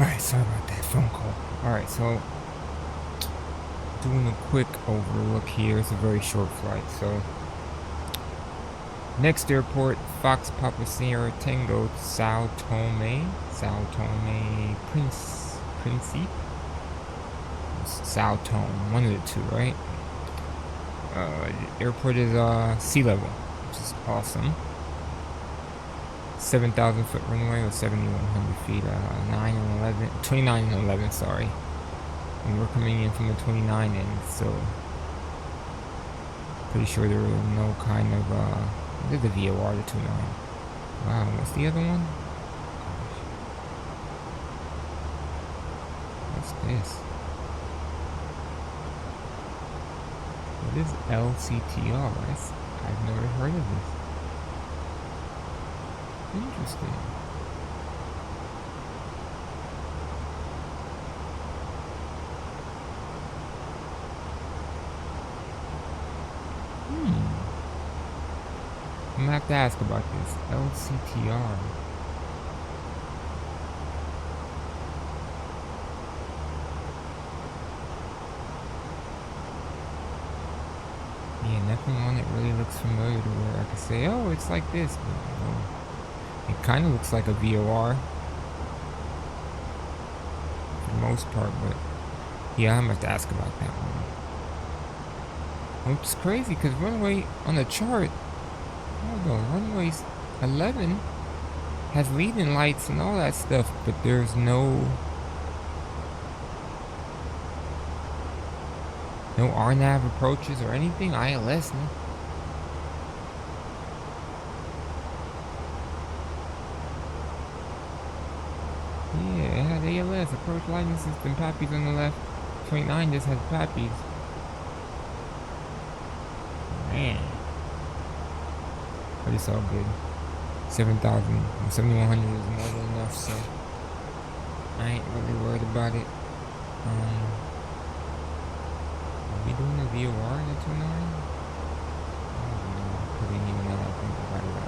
Alright, sorry about that phone call. Alright, so doing a quick overlook here. It's a very short flight, so next airport, Fox Papa Sierra Tango, Sao Tome Principe, Sao Tome, one of the two, right? The airport is sea level, which is awesome. 7,000 foot runway or 7,100 feet, 29 and 11, sorry. And we're coming in from the 29 end, so pretty sure there was no kind of, what is the VOR, the 29? Wow, what's the other one? Gosh. What's this? What is LCTR? I've never heard of this. Interesting. I'm gonna have to ask about this. LCTR. Yeah, nothing on it really looks familiar to where I could say, oh, it's like this. But no. It kind of looks like a VOR for the most part, but yeah, I'm gonna have to ask about that one. Which is crazy because runway on the chart, hold on, runway 11 has leading lights and all that stuff, but there's no RNAV approaches or anything, ILS, no. Yeah, it had ALS, approach lighting system, PAPIs on the left. 29 just has PAPIs. Man. But it's all good. 7,000, 7,100 is more than enough, so I ain't really worried about it. Are we doing a VOR in the 29? I don't know. Probably even now that I think about it all.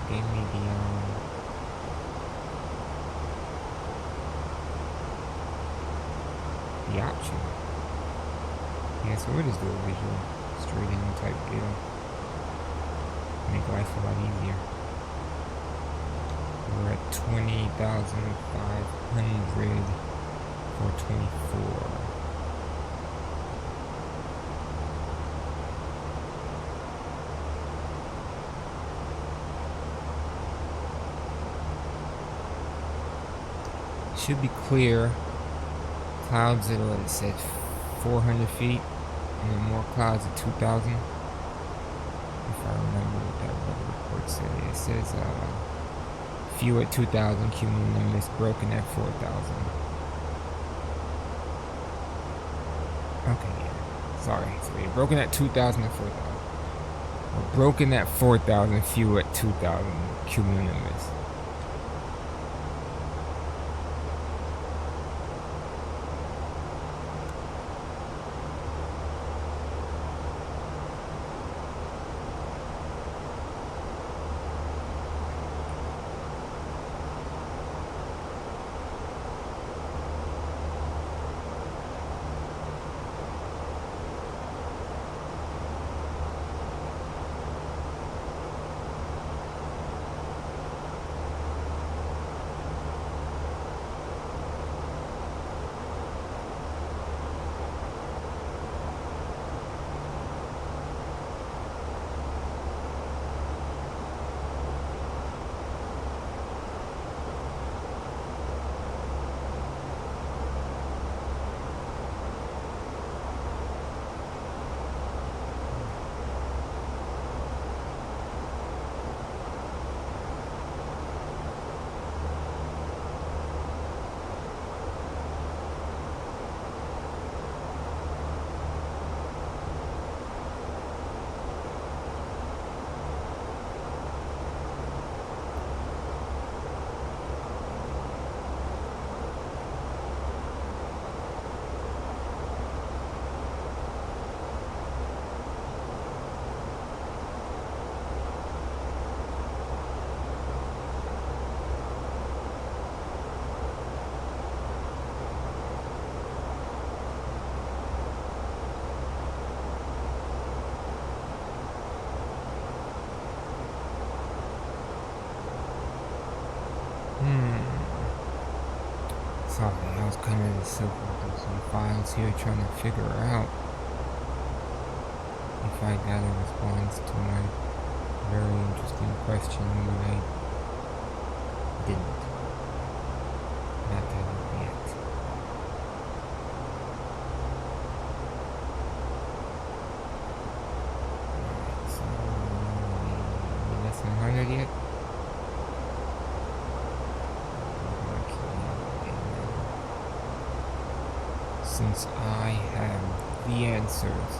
Gave me the option. Yeah, so we'll just do a visual straight in type deal. Make life a lot easier. We're at 20,500 for 24. Should be clear. Clouds at what it said 400 feet, and then more clouds at 2,000. If I remember what that weather report said, it says few at 2,000, cumulonimbus broken at 4,000. Okay, yeah. Sorry, so we're broken at 2,000 and 4,000. We're broken at 4,000, few at 2,000, cumulonimbus. Sorry, I was kind of circling through some files here trying to figure out if I got a response to my very interesting question, but I didn't. Not as of yet. Alright, so we less than 100 yet? Since I have the answers.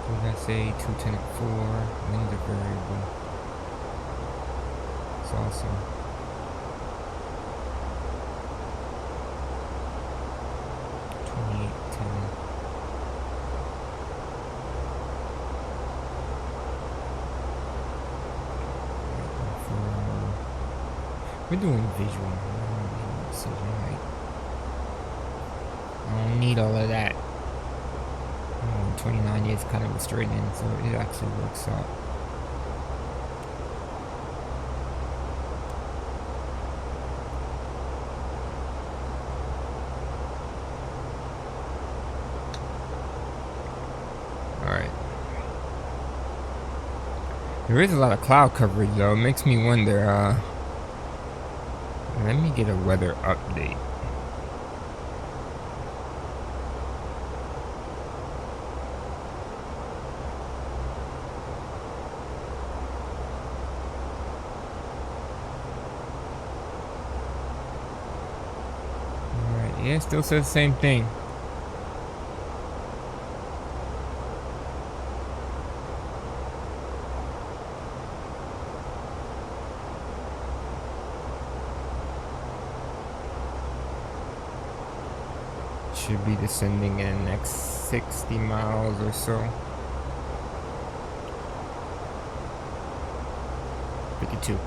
What did I say? 210 at 4. When's a variable? It's awesome. We're doing visual. Decision, right? I don't need all of that. 29 is kind of a straight in, so it actually works out. Alright. There is a lot of cloud coverage though. It makes me wonder, let me get a weather update. Alright, yeah, it still says the same thing. Should be descending in the next 60 miles or so. 52.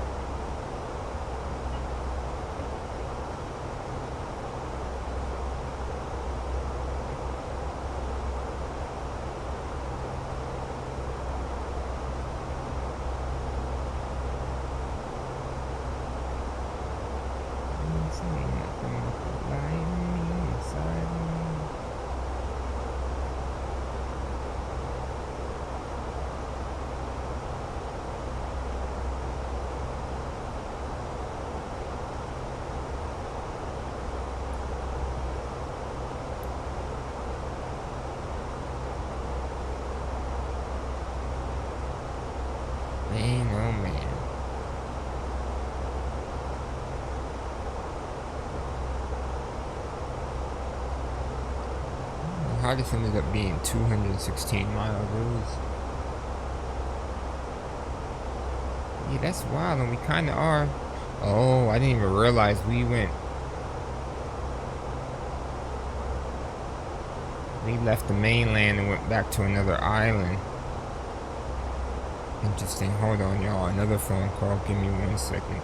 Man, oh man. How this ended up being 216 miles. It was... Yeah, that's wild, and we kind of are. Oh, I didn't even realize we left the mainland and went back to another island. Interesting. Hold on, y'all. Another phone call. Give me 1 second.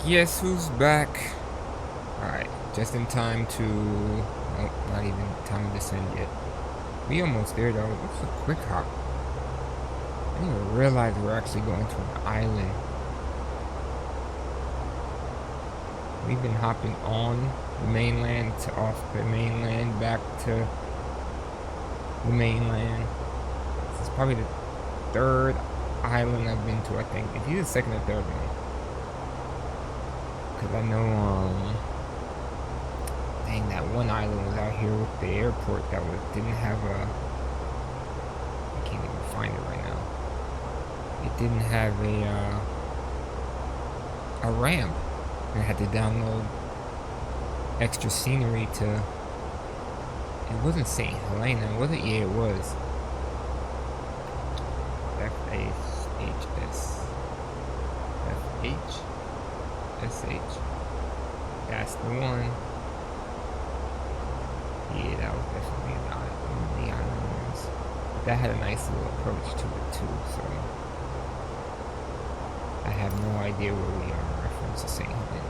Yes, who's back? Alright, just in time to... Nope, not even time to descend yet. We almost there though. What's a quick hop? I didn't even realize we're actually going to an island. We've been hopping on the mainland to off the mainland back to the mainland. This is probably the third island I've been to, I think. It's either the second or third one. Because I know, dang, that one island was out here with the airport that didn't have a... I can't even find it right now. It didn't have a ramp. I had to download extra scenery to... It wasn't St. Helena, was it? Yeah, it was. FHS. FHSH. That's the one. Yeah, that was definitely one of the islands. That had a nice little approach to it too, so... I have no idea where we are in reference to St. Helena.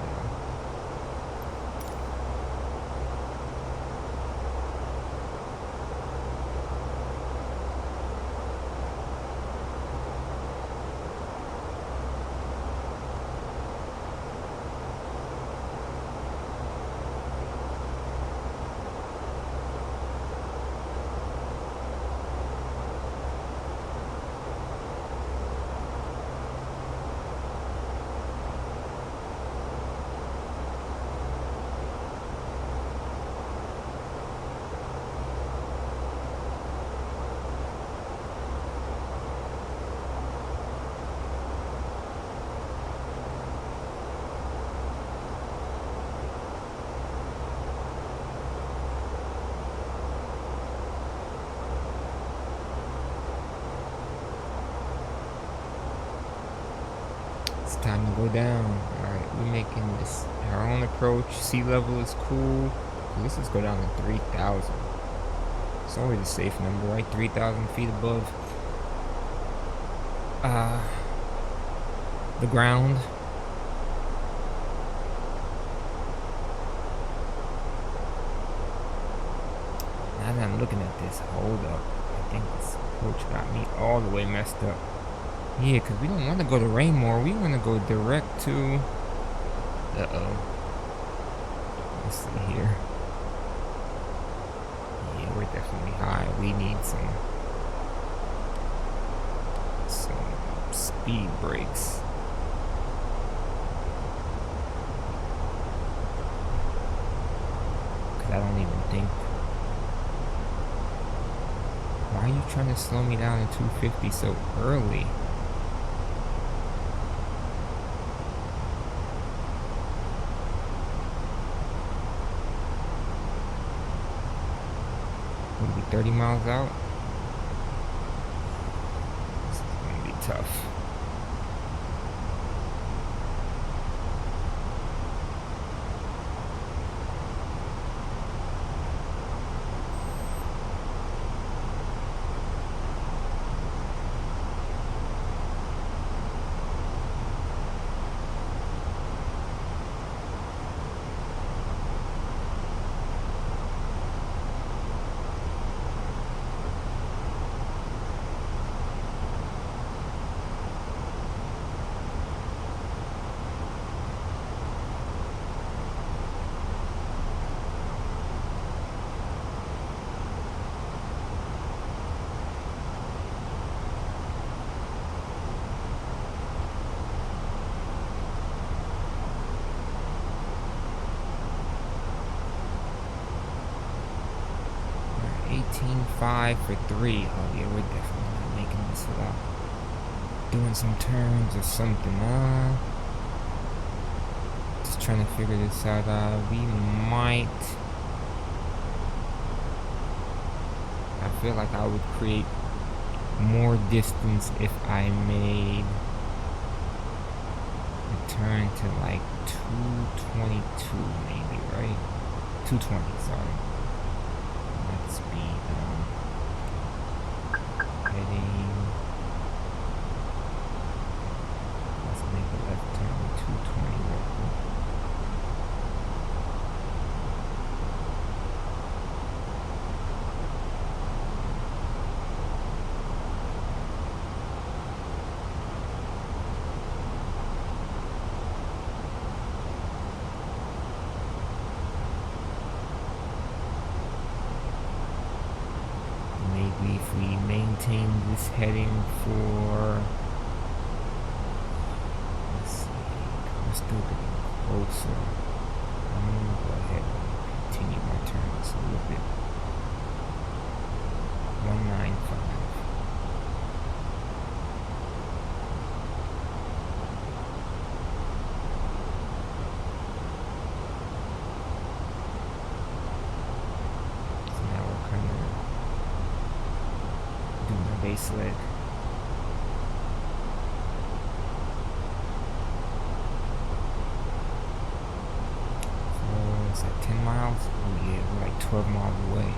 Time to go down. Alright, we're making this our own approach. Sea level is cool. So let's just go down to 3,000. It's always a safe number, right? 3,000 feet above the ground. Now that I'm looking at this, hold up. I think this approach got me all the way messed up. Yeah, because we don't want to go to Raymore. We want to go direct to... Uh-oh. Let's see here. Yeah, we're definitely high. We need some speed brakes. Because I don't even think... Why are you trying to slow me down to 250 so early? Would be 30 miles out. This is gonna be tough. $18.5 for 3. Oh yeah, we're definitely not making this without doing some turns or something. Just trying to figure this out. We might... I feel like I would create more distance if I made a turn to like 222 maybe, right? 220, sorry. Let's be heading. Let's make a left turn 220 real quick. is heading for... Let's see. We're still getting closer. I'm going to go ahead and continue my turn just a little bit. 195. Base leg. So is that 10 miles? Oh yeah, we're like 12 miles away.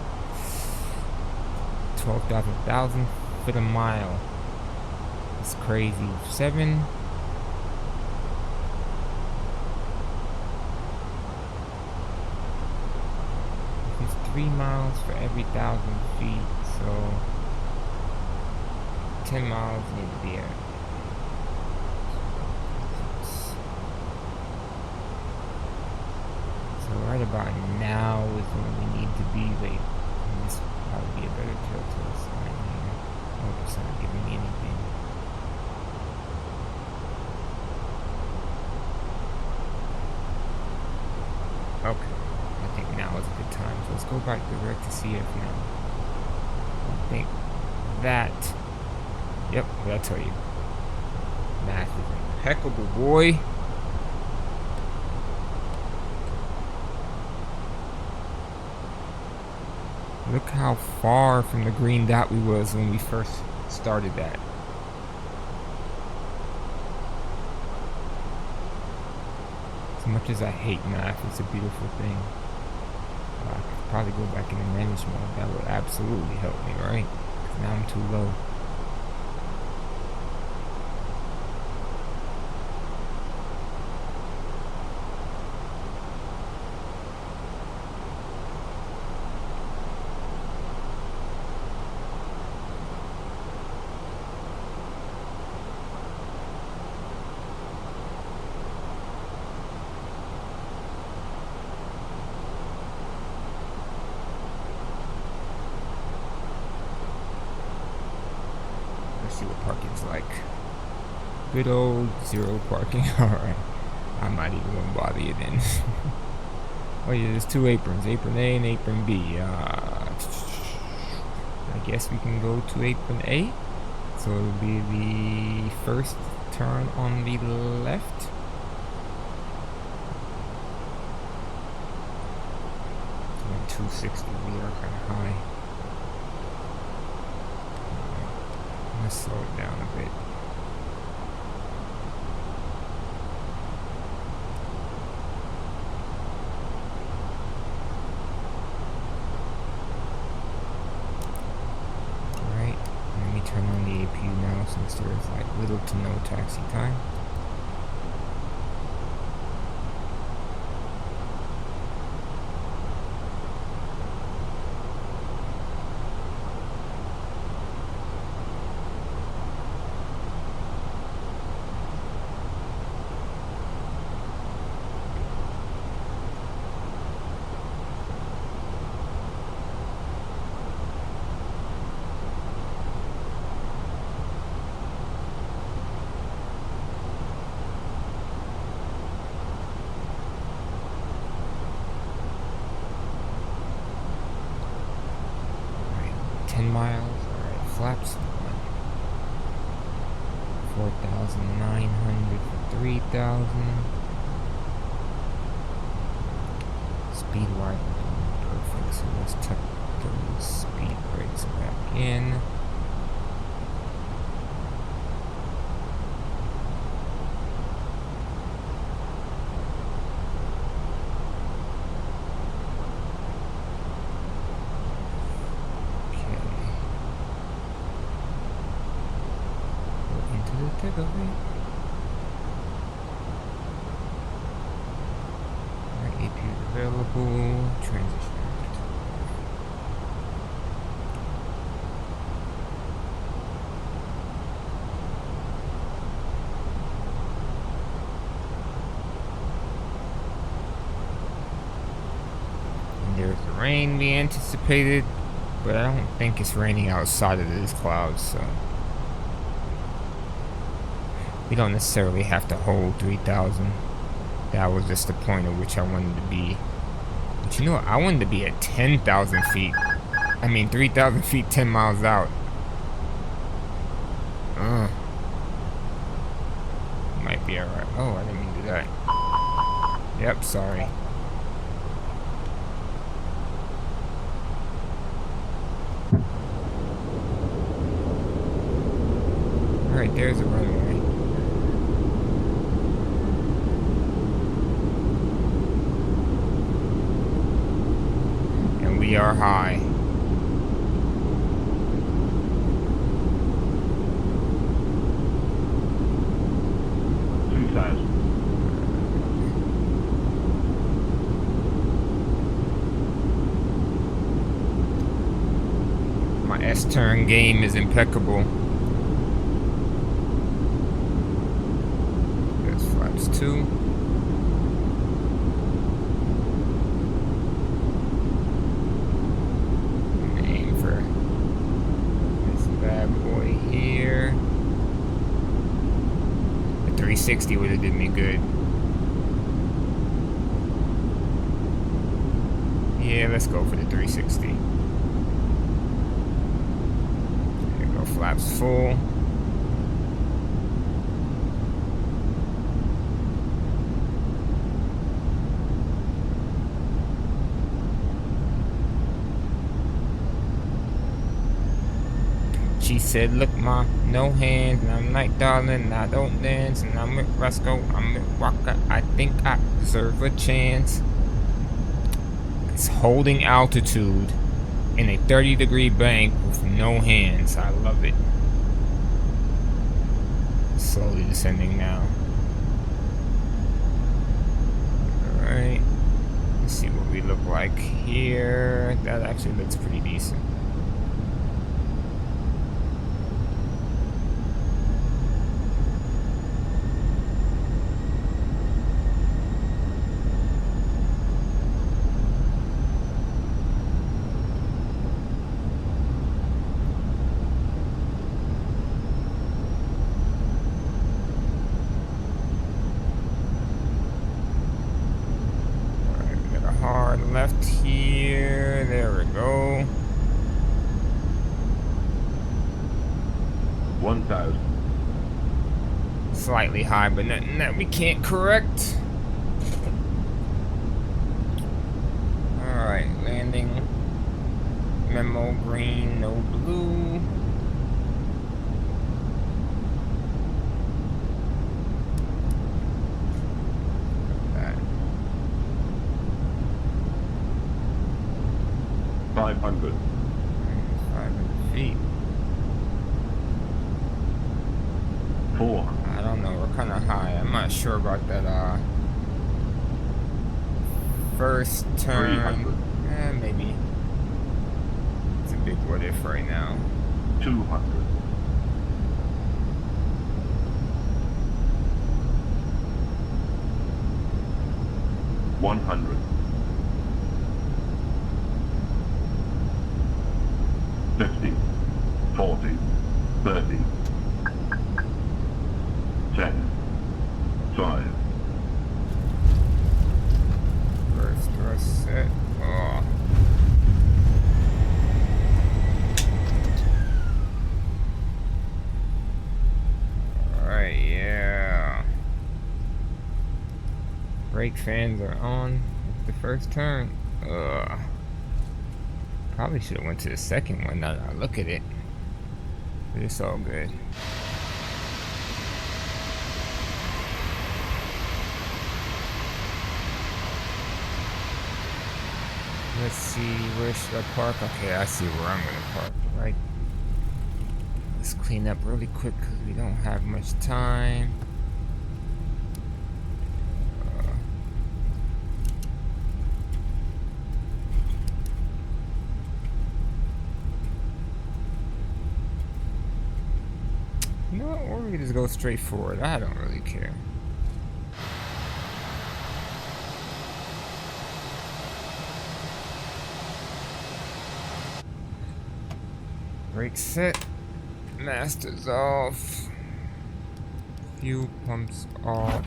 12,000 foot a mile. It's crazy. 7. It's 3 miles for every 1,000 feet. So 10 miles need to be at. So right about now is when we need to be. Wait, this would probably be a better telltale sign here. Oh, it's not giving me anything. Okay, I think now is a good time. So let's go back direct to CF now. I think that. Yep, what I tell you. Math is impeccable, boy. Look how far from the green dot we was when we first started that. As much as I hate math, it's a beautiful thing. I could probably go back into manage mode. That would absolutely help me, right? Because now I'm too low. See what parking's like. Good old zero parking. Alright. I'm not even gonna bother you then. Oh yeah, there's 2 aprons. Apron A and apron B. I guess we can go to apron A. So it'll be the first turn on the left. It's 260. We are kind of high. Let's slow it down a bit. Alright, let me turn on the APU now since there's like little to no taxi time. Miles, alright, flaps 4,900 for 3,000. Speed wide, perfect. So let's tuck those speed brakes back in. Take over. Alright, APU available. Transition. And there's the rain we anticipated, but I don't think it's raining outside of this cloud, so We don't necessarily have to hold 3,000. That was just the point at which I wanted to be. But you know what? I wanted to be at 10,000 feet. I mean, 3,000 feet, 10 miles out. Might be alright. Oh, I didn't mean to do that. Yep, sorry. Alright, there's a runway. And we are high. My S-turn game is impeccable. There's flaps 2. Aim for this bad boy here. The 360 would have did me good. Yeah, let's go for the 360. Flaps full. She said, look ma, no hands, and I'm like, darling, I don't dance, and I'm with Roscoe, I'm with Walker, I think I deserve a chance. It's holding altitude in a 30-degree bank with no hands. I love it. Slowly descending now. Alright. Let's see what we look like here. That actually looks pretty decent. Left here, there we go. 1,000. Slightly high, but nothing that we can't correct. Alright, landing. Memo green, no blue. That. 500. 500 feet. 400. I don't know, we're kind of high. I'm not sure about that, first turn. 300. Maybe. It's a big what if right now. 200. 100. 50. 40. 30. 10. 5. First thrust set. Oh. Alright, yeah. Brake fans are on. It's the first turn. Ugh. Probably should have went to the second one now that I look at it. But it's all good. Let's see, where should I park? Okay, I see where I'm gonna park, right? Let's clean up really quick because we don't have much time. You know what, or we can just go straight forward. I don't really care. Brake set, masters off, Fuel pumps off.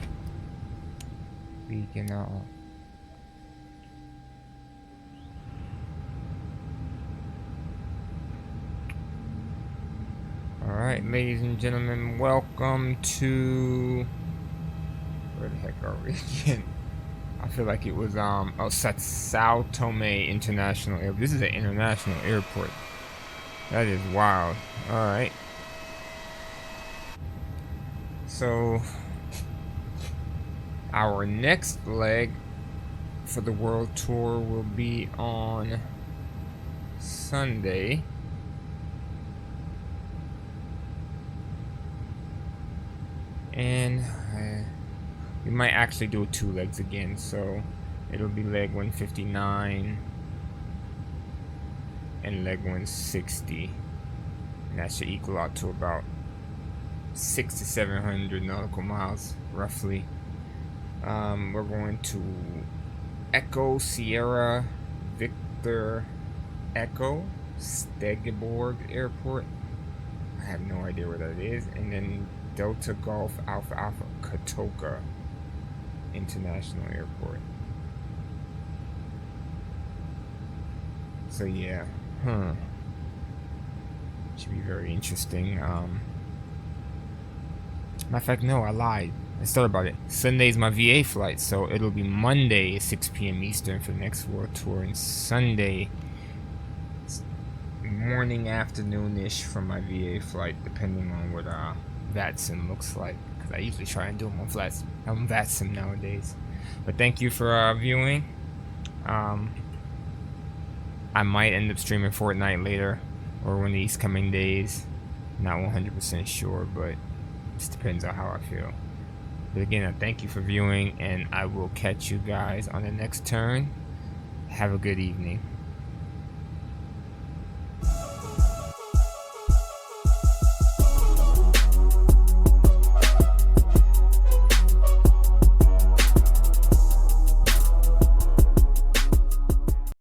Beacon off. Alright, ladies and gentlemen, welcome to... Where the heck are we again? I feel like it was, oh, Sao Tome International Airport. This is an international airport. That is wild. Alright. So, our next leg for the world tour will be on Sunday. And we might actually do 2 legs again, so it'll be leg 159 and leg 160, and that should equal out to about 600 to 700 nautical miles roughly. We're going to Echo Sierra Victor Echo Stegeborg Airport. I have no idea where that is. And then Delta Golf Alpha Alpha Katoka International Airport. So yeah, should be very interesting. Matter of fact, no, I lied. Let's start about it. Sunday's my VA flight, so it'll be Monday at 6 p.m. Eastern for the next world tour, and Sunday morning, afternoon-ish for my VA flight, depending on what VATSIM looks like, because I usually try and do them on VATSIM nowadays. But thank you for viewing. I might end up streaming Fortnite later, or one of these coming days. Not 100% sure, but just depends on how I feel. But again, I thank you for viewing, and I will catch you guys on the next turn. Have a good evening.